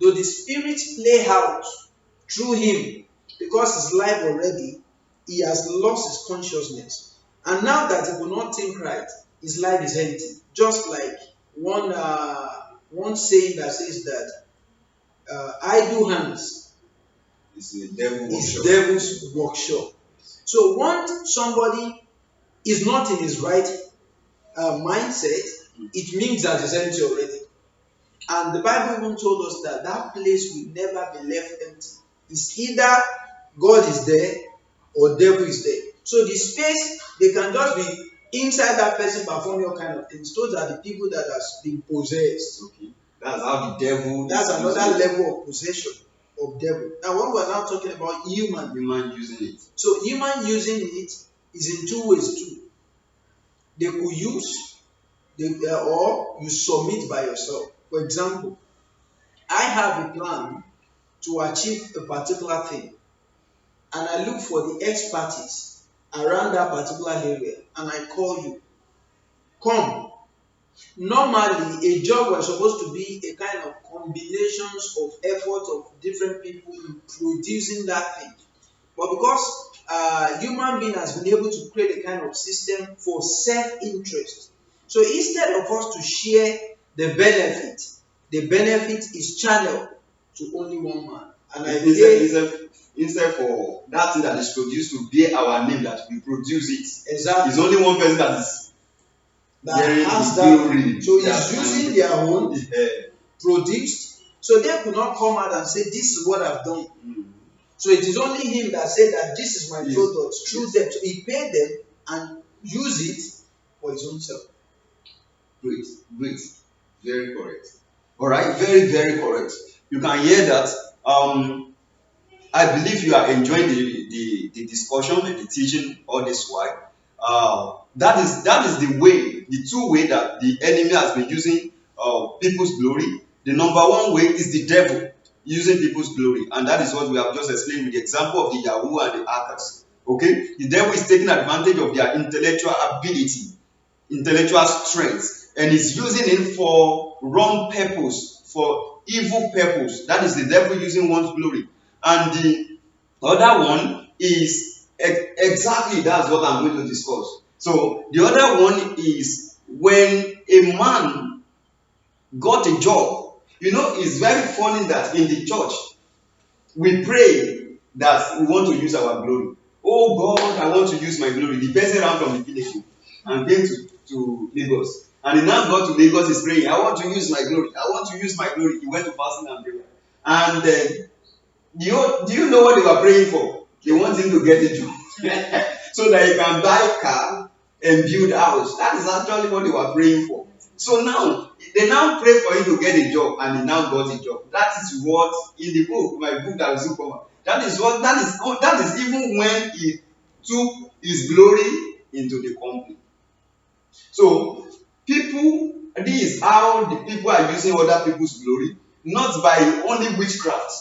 Though the spirits play out through him because his life already, he has lost his consciousness. And now that he will not think right, his life is empty. Just like one saying that says that idle hands It's a devil is workshop. devil's workshop. So once somebody is not in his right mindset, it means that it's empty already. And the Bible even told us that that place will never be left empty. It's either God is there or devil is there. So the space, they can just be inside that person performing all kind of things. Those are the people that has been possessed. Okay. That's how the devil. That's another level of possession of devil. Now, what we're now talking about human using it. So human using it is in two ways too. They could use, or you submit by yourself. For example, I have a plan to achieve a particular thing, and I look for the expertise around that particular area, and I call you. Come. Normally, a job was supposed to be a kind of combinations of effort of different people in producing that thing. But because human being has been able to create a kind of system for self-interest. So instead of us to share the benefit is channeled to only one man. And I instead for that thing that is produced to bear our name, that we produce it. Exactly. It's only one person that is has the that. glory. So he's using their own Yeah. produced. So they could not come out and say, this is what I've done. Mm. So it is only him that said that this is my Yes. product through them. So he paid them and used it for his own self. Great, great, very correct. All right, very, very correct. You can hear that. I believe you are enjoying the discussion and the teaching all this while. That is the way, the two way that the enemy has been using people's glory. The number one way is the devil using people's glory, and that is what we have just explained with the example of the Yahoo and the hackers. Okay, the devil is taking advantage of their intellectual ability, intellectual strength, and is using it for wrong purpose, for evil purpose. That is the devil using one's glory. And the other one is exactly that's what I'm going to discuss. So the other one is when a man got a job. You know, it's very funny that in the church we pray that we want to use our glory. Oh God, I want to use my glory. The person ran from the village and came to Lagos. And he now got to Lagos, he's praying, I want to use my glory. I want to use my glory. He went to fasting and prayer. And do you know what they were praying for? They want him to get a job. So that he can buy car and build house. That is actually what they were praying for. So now, they now pray for him to get a job, and he now got a job. That is what in the book, my book that will soon come out. That is even when he took his glory into the company. So this is how the people are using other people's glory, not by only witchcraft,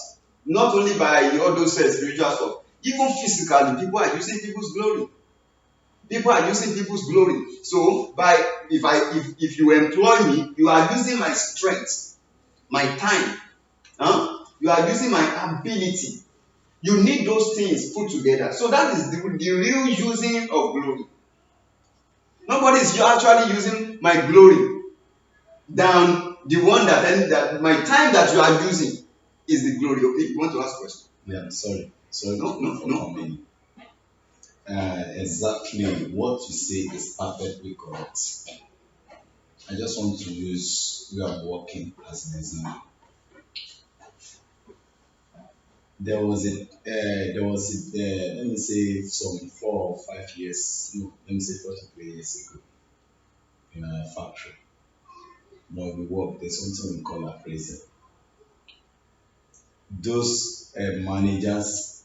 not only by all those spiritual stuff. Even physically, people are using people's glory. People are using people's glory. So if you employ me, you are using my strength, my time. You are using my ability. You need those things put together. So that is the real using of glory. Nobody is actually using my glory than the one that my time that you are using is the glory. Okay, you want to ask a question? Yeah, sorry. Sorry. No. Exactly what you say is perfectly correct. I just want to use where I'm working as an example. Let me say some 4 or 5 years, no, let me say 4 to 3 years ago, in a factory. When we work, there's something we call appraisal. Those managers,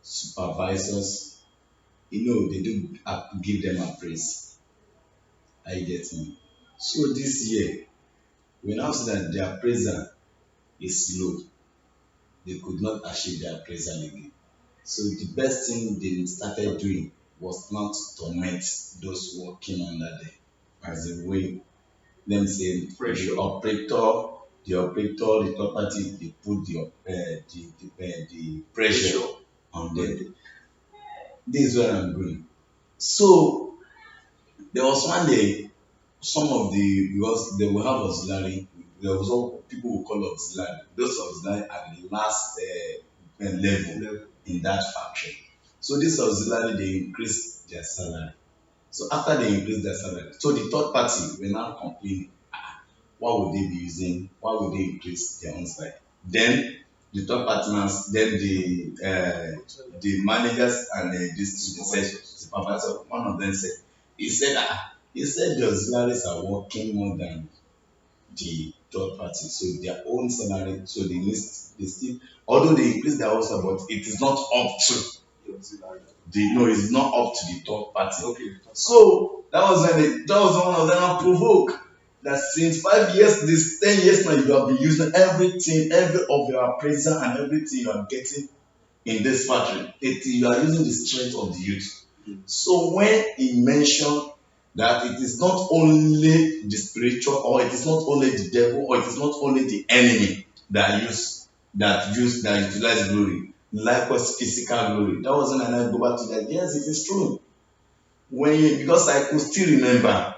supervisors, they do give them appraise. Are you getting me? So this year, we now see that their appraisal is low. They could not achieve their appraisal again. So the best thing they started doing was not to torment those working under them. As a way, let me say, Pressure. the third party, they put the pressure on them. This is where I'm going. So there was one day, some of the, because they will have auxiliary, there was all people who call auxiliary. Those auxiliary at the last level in that factory. So this auxiliary, they increased their salary. So after they increased their salary, so the third party were now complaining, why would they be using, why would they increase their own salary? Then the third partners, then the managers and this they said, supervisor, one of them said, he said the auxiliaries are working more than the third party, so their own salary, so they still, although they increase their own salary, but it is not up to the, no, it's not up to the third party. Okay. So that was one of them provoke that since 5 years, this 10 years now, you have been using everything, every of your appraisal and everything you are getting in this factory. You are using the strength of the youth. So when he mentioned that it is not only the spiritual, or it is not only the devil, or it is not only the enemy that utilize glory, likewise physical glory. That was when I go back to that. Yes, it is true. Because I could still remember,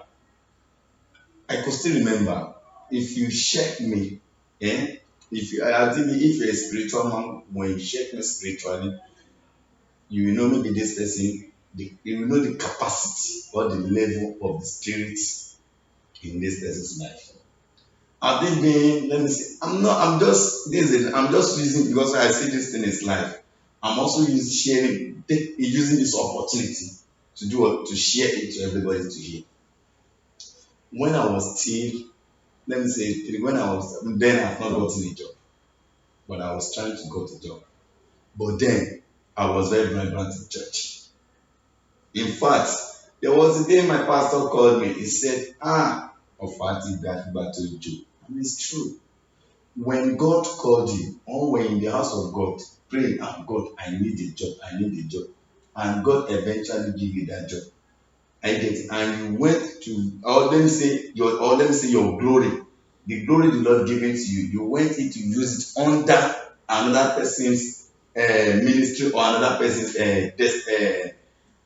if you check me, if you're a spiritual man, when you check me spiritually, you will know maybe this person, you will know the capacity or the level of the spirit in this person's life. Have they been, let me see, I'm just using, because I see this thing is life. I'm also using this opportunity to do what, to share it to everybody to hear. When I was still, let me say, when I was, then I've not gotten a job, but I was trying to get a job. But then I was very vibrant in church. In fact, there was a day my pastor called me. He said, Ofati Batojo. And it's true. When God called you, or when in the house of God, pray, God, I need a job, I need a job. And God eventually give you that job. I get it. And you went to, let me say your glory, the glory the Lord given to you, you went in to use it under another person's ministry, or another person's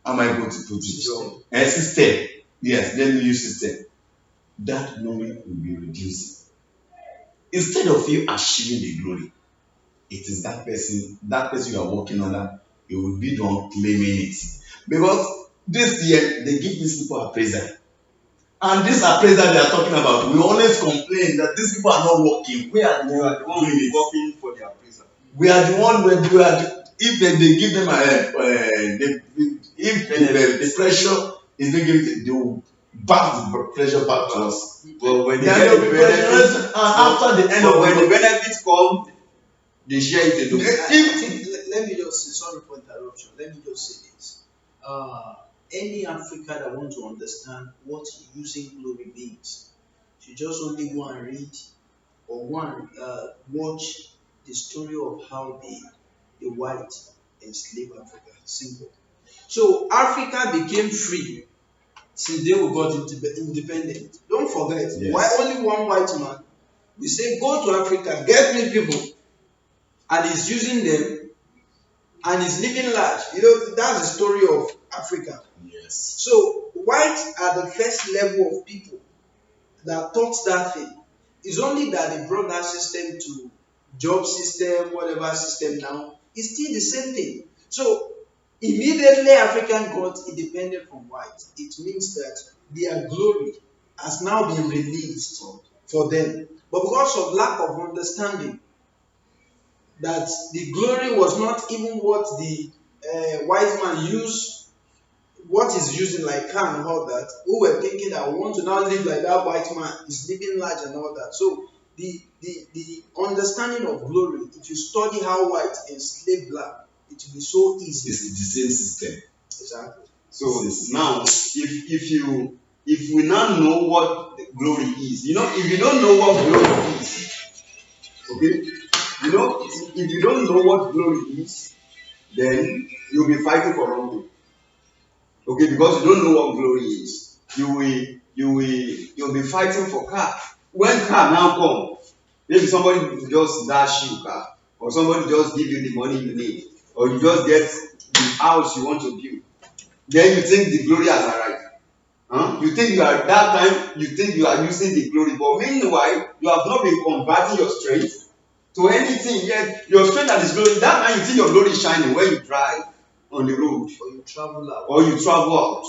how am I going to put it? System. Yes, let me use system. That glory will be reducing. Instead of you achieving the glory, it is that person you are working under, you will be the one claiming it. Because this year, they give these people appraisal. And this appraisal they are talking about, we always complain that these people are not working. We are the one doing it. Working for the appraisal. We are the one where we are if they give them if the pressure is not given, they will back the pressure back to us. But when after the end of when the benefits come, they share it alone. Let me just say, sorry for interruption. Let me just say this. Any African that want to understand what using glory means should just only go and read, or go and watch the story of how the white enslaved Africa. Simple. So Africa became free since they got independent. Don't forget, Yes. why only one white man? We say, go to Africa, get me people, and he's using them, and he's living large. That's the story of Africa. Yes. So whites are the first level of people that taught that thing. It's only that they brought that system to job system, whatever system now. It's still the same thing. So immediately African got independent from white, it means that their glory has now been released for them. But because of lack of understanding, that the glory was not even what the white man used, what is using like car and all that, who were thinking that we want to now live like that white man is living large and all that. So the understanding of glory, if you study how white enslaved black, it will be so easy. It's the same system. Exactly. So now, if you if we now know what glory is, if you don't know what glory is, okay, if you don't know what glory is, then you'll be fighting for wrong thing. Okay, because you don't know what glory is. You'll be fighting for car. When car now come, maybe somebody just dash you car, or somebody just give you the money you need, or you just get the house you want to build. Then you think the glory has arrived. You think you are that time, you think you are using the glory, but meanwhile, you have not been converting your strength to anything yet. Your strength that is glory, that time you think your glory is shining when you drive on the road, Or you travel out. or you travel out.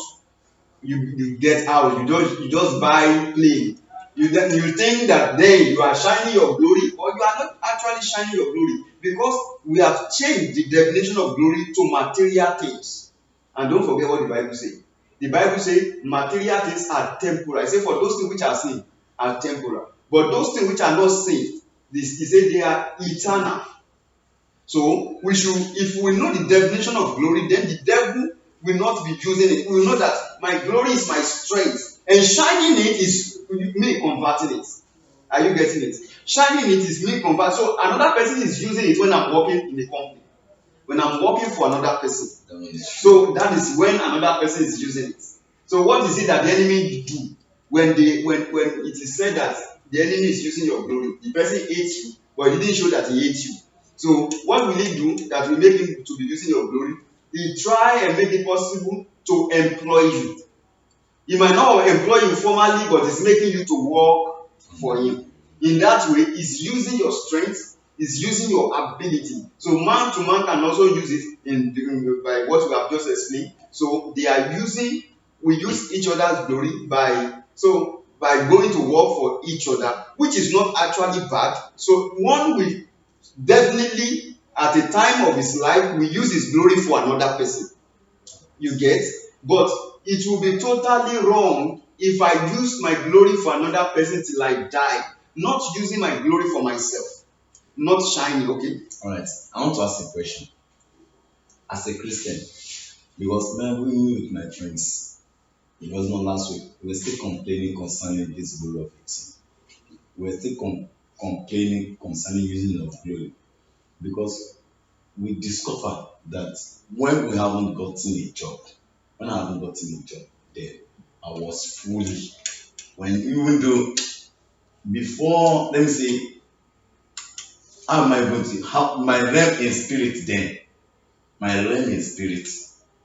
You get out, you just buy plane. You think that then you are shining your glory, or you are not actually shining your glory, because we have changed the definition of glory to material things. And don't forget what the Bible says. The Bible says material things are temporal. It says for those things which are seen are temporal, but those things which are not seen, it says they are eternal. So we should, if we know the definition of glory, then the devil will not be using it. We will know that my glory is my strength, and shining it is me converting it. Are you getting it? Shining it is me converting. So another person is using it when I'm working in a company, when I'm working for another person. So that is when another person is using it. So what is it that the enemy do when it is said that the enemy is using your glory? The person hates you, but he didn't show that he hates you. So what will he do that will make him to be using your glory? He try and make it possible to employ you. He might not employ you formally, but he's making you to work for him. In that way, he's using your strength, he's using your ability. So man to man can also use it by what we have just explained. So we use each other's glory by going to work for each other, which is not actually bad. So one will definitely, at a time of his life, we use his glory for another person. You get? But it will be totally wrong if I use my glory for another person till I die, not using my glory for myself, not shining. Okay? All right. I want to ask a question. As a Christian, because when we meet with my friends, it was not last week, we were still complaining concerning this glory of it. We were still complaining concerning using of glory, because we discovered that when we haven't gotten a job, when I haven't gotten a job, then I was fully, even though before, let me say, how am I going to, how my realm in spirit then, my realm in spirit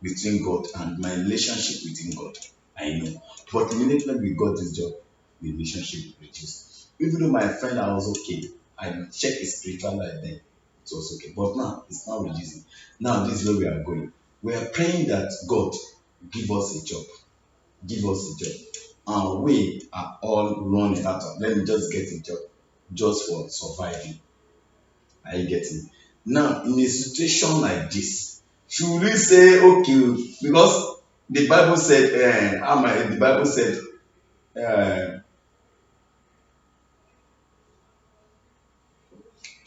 between God and my relationship with God, I know. But immediately we got this job, the relationship reduced. Even though my friend, I was okay, I checked his spiritual life then, it was okay. But now it's not reducing. Now this is where we are going. We are praying that God give us a job, give us a job. And we are all running out of, let me just get a job just for surviving. Are you getting? Now, in a situation like this, should we say, okay, because the Bible said, the Bible said, uh,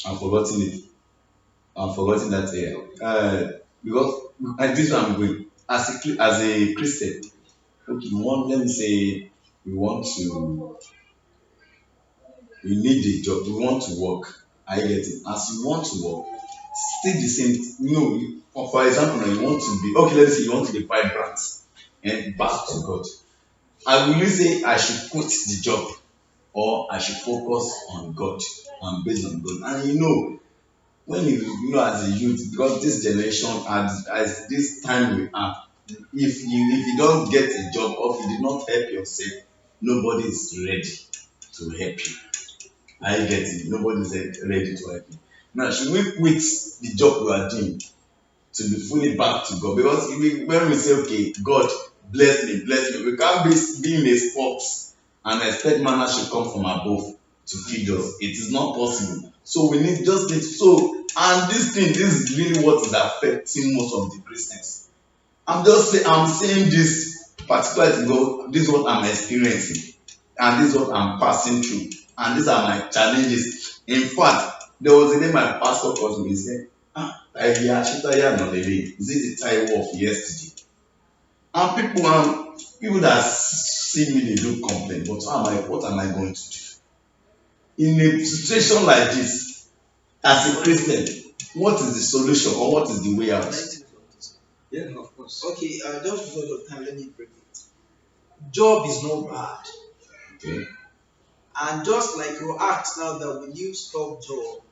I'm forgetting it. I'm forgetting that here. Because and this one I'm going as a Christian. Okay, let me say, we want to, we need a job, we want to work. I get it. As you want to work, still the same, for example, now you want to be, okay, let's say you want to be vibrant and back to God. I will you say I should quit the job, or I should focus on God and based on God? And when as a youth, because this generation, as this time we are, if you don't get a job, or if you did not help yourself, nobody is ready to help you. I get it. Nobody is ready to help you. Now, should we quit the job we are doing to be fully back to God? Because when we say, okay, God bless me, we can't be in a spot and expect manna should come from above to feed us. It is not possible. So we need and this is really what is affecting most of the Christians. I'm saying this particularly because this is what I'm experiencing, and this is what I'm passing through, and these are my challenges. In fact, there was a day my pastor called me. He said, is it the Taiwo of yesterday? And people that see me dey do complain, but what am I going to do in a situation like this? As a Christian, what is the solution or what is the way out? Yeah, of course. Okay, just because of time, let me break it. Job is not bad. Okay. And just like you asked now that will you stop job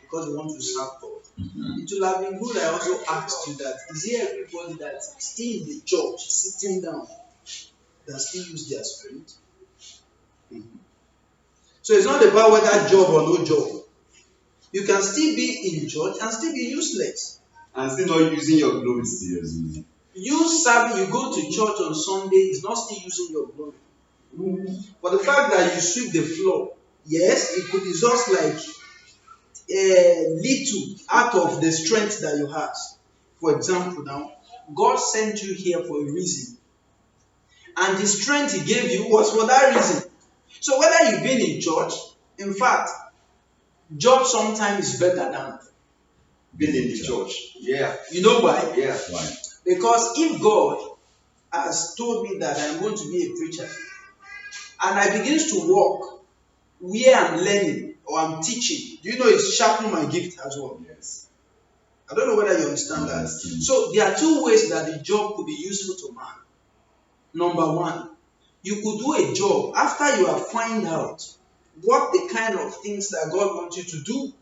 because you want to serve God? It would have been good I also asked you that is there everybody that still in the church sitting down that still use their strength? So it's not about whether job or no job. You can still be in church and still be useless. And still not using your glory. Seriously. You serving, you go to church on Sunday is not still using your glory. But the fact that you sweep the floor, yes, it could be just like a little out of the strength that you have. For example, now, God sent you here for a reason. And the strength He gave you was for that reason. So whether you've been in church, in fact, job sometimes is better than Being in the church. Yeah. you know why? Yeah. Why? Because if God has told me that I'm going to be a preacher and I begins to work where I'm learning or I'm teaching, do you know it's sharpening my gift as well? Yes. I don't know whether you understand that. So there are two ways that the job could be useful to man. Number one, you could do a job after you have find out what the kind of things that God wants you to do.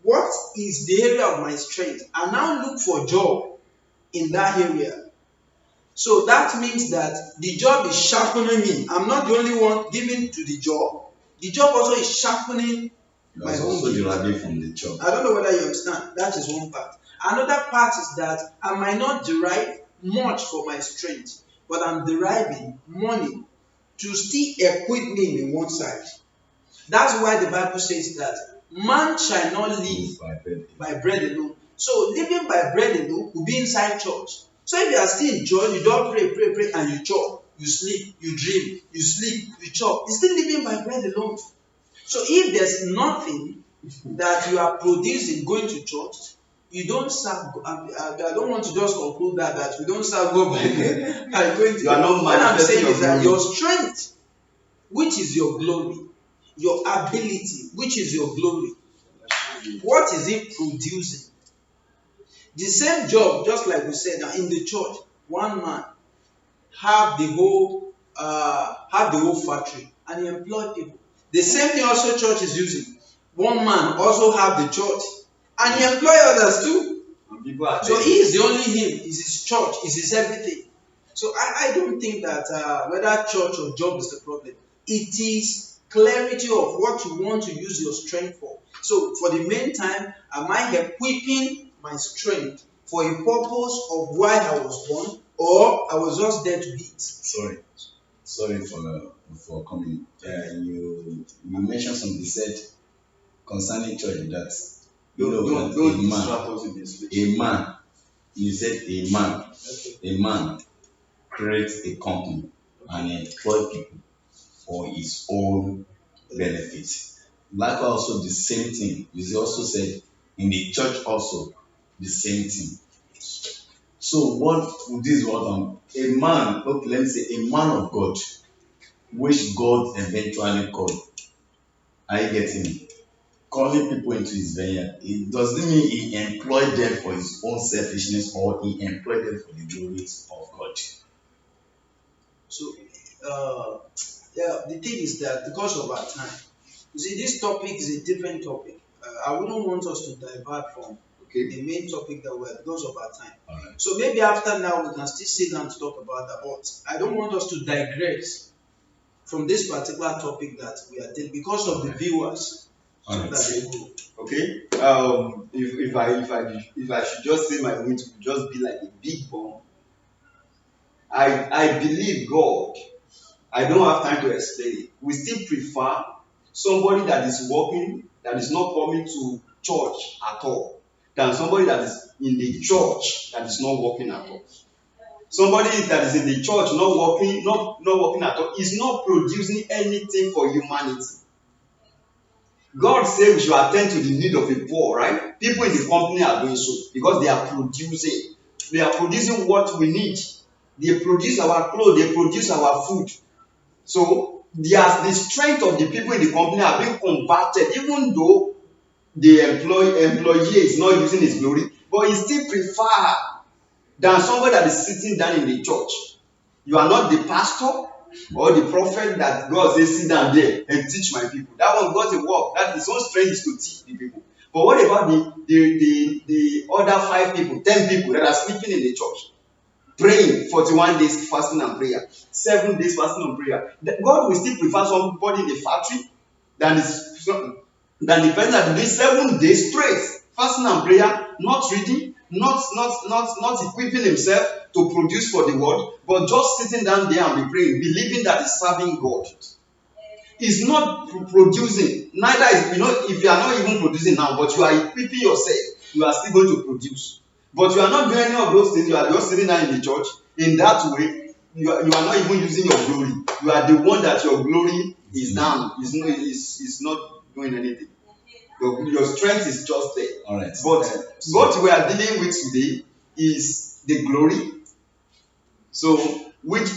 What is the area of my strength? And now look for a job in that area. So that means that the job is sharpening me. I'm not the only one giving to the job. The job also is sharpening my That's own also gift. derived from the church. I don't know whether you understand. That is one part. Another part is that I might not derive much for my strength, but I'm deriving money to still equip me in one side. That's why the Bible says that man shall not live by bread alone. So living by bread alone will be inside church. So if you are still in church, you don't pray, and you chop, you sleep, you dream, you sleep, you chop. You're still living by bread alone. So if there's nothing that you are producing going to church, you don't serve God. I don't want to just conclude that we don't serve God by going to You are not what I'm saying manifesting is that your your strength, which is your glory, your ability, which is your glory, what is it producing? The same job, just like we said, in the church, one man have the whole factory and he employ people. The same thing also church is using. One man also have the church and he employ others too. And people are So he is the only him, is his church, is his everything. So I don't think that whether church or job is the problem. It is clarity of what you want to use your strength for. So for the meantime, am I equipping my strength for a purpose of why I was born, or I was just there to beat? Sorry for coming. You mentioned something. You said concerning church that don't distract us in this place. a man. You said a man creates a company and employ people for his own benefit. Likewise, also the same thing. You also said in the church also the same thing. So this is what a man, okay, let me say a man of God, which God eventually called. Are you getting me? Calling people into his vineyard. It doesn't mean he employed them for his own selfishness or he employed them for the glory of God. So yeah, the thing is that because of our time, you see, this topic is a different topic. I wouldn't want us to divert from the main topic that we're because of our time. Alright. So maybe after now we can still sit down to talk about that. But I don't want us to digress from this particular topic that we are taking because of the viewers. So Alright. that they go. Okay. If I should just say my own, it would just be like a big bomb. I believe God. I don't have time to explain it. We still prefer somebody that is working, that is not coming to church at all, than somebody that is in the church that is not working at all. Somebody that is in the church not working at all is not producing anything for humanity. God said we should attend to the need of the poor, right? People in the company are doing so because they are producing. They are producing what we need. They produce our clothes, they produce our food. So the strength of the people in the company are being converted, even though the employee is not using his glory, but he still prefer than somebody that is sitting down in the church. You are not the pastor or the prophet that God says sit down there and teach my people. That one got a work. That his own strength is to teach the people. But what about the other 5 people, 10 people that are sleeping in the church, praying 41 days fasting and prayer, 7 days fasting and prayer? God will still prefer somebody in the factory than the person that will do 7 days straight fasting and prayer, not reading, not equipping himself to produce for the world, but just sitting down there and be praying, believing that he's serving God. Is not producing, neither is, if you are not even producing now, but you are equipping yourself, you are still going to produce. But you are not doing any of those things, you are just sitting down in the church. In that way, you are not even using your glory. You are the one that your glory is down, is not doing anything. Your strength is just there. All right. But what we are dealing with today is the glory. So which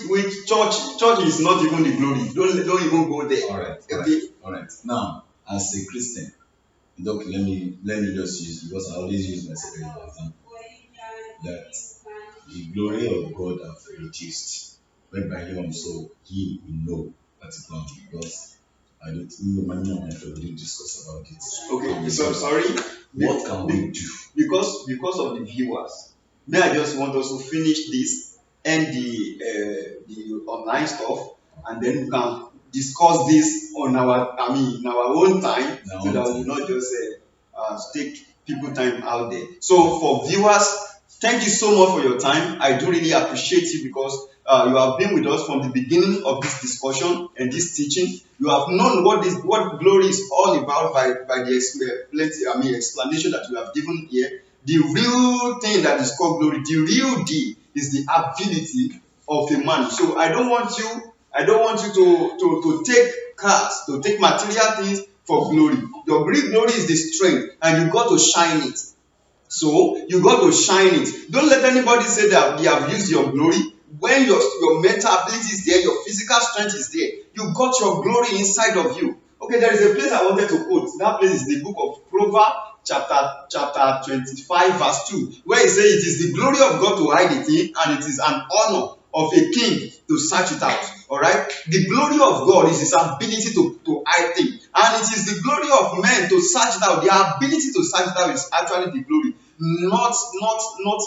church is not even the glory. Don't even go there. All right. Okay. All right. Now, as a Christian, look, let me just use, because I always use myself as an example, that the glory of God have reduced, whereby he also he will know particularly, because I don't know many of my friends will discuss about it. Okay, so sorry. What can we do? Because of the viewers, may I just want us to finish this and the online stuff, and then we can discuss this on in our own time, so that we will not just take people time out there. So for viewers, thank you so much for your time. I do really appreciate you, because you have been with us from the beginning of this discussion and this teaching. You have known what glory is all about by the explanation that you have given here. The real thing that is called glory, the real D, is the ability of a man. So I don't want you to take cars, to take material things for glory. Your real glory is the strength, and you got to shine it. So you got to shine it. Don't let anybody say that they have used your glory. When your mental ability is there, your physical strength is there, you got your glory inside of you. Okay, there is a place I wanted to quote. That place is the book of Proverbs, chapter 25, verse 2, where it says, it is the glory of God to hide a thing, and it is an honor of a king to search it out. All right, the glory of God is his ability to hide things, and it is the glory of men to search it out. The ability to search it out is actually the glory, not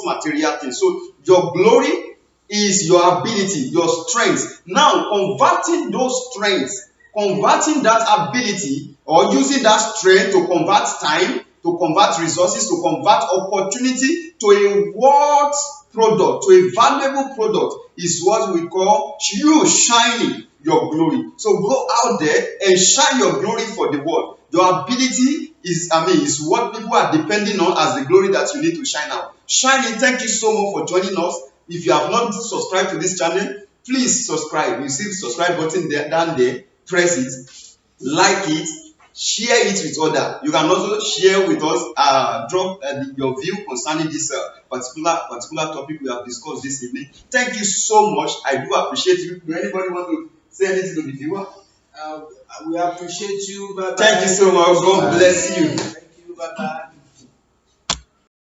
material things. So your glory is your ability, your strength. Now, converting those strengths, converting that ability, or using that strength to convert time, to convert resources, to convert opportunity to a worth product, to a valuable product, is what we call you shining your glory. So go out there and shine your glory for the world. Your ability is what people are depending on as the glory that you need to shine out. Shine it. Thank you so much for joining us. If you have not subscribed to this channel, please subscribe. You see the subscribe button down there. Press it, like it, share it with others. You can also share with us, drop your view concerning this particular topic we have discussed this evening. Thank you so much. I do appreciate you. Do anybody want to say anything to the viewer? We appreciate you. Bye-bye. Thank you so much. God bless you. Thank you. Bye-bye.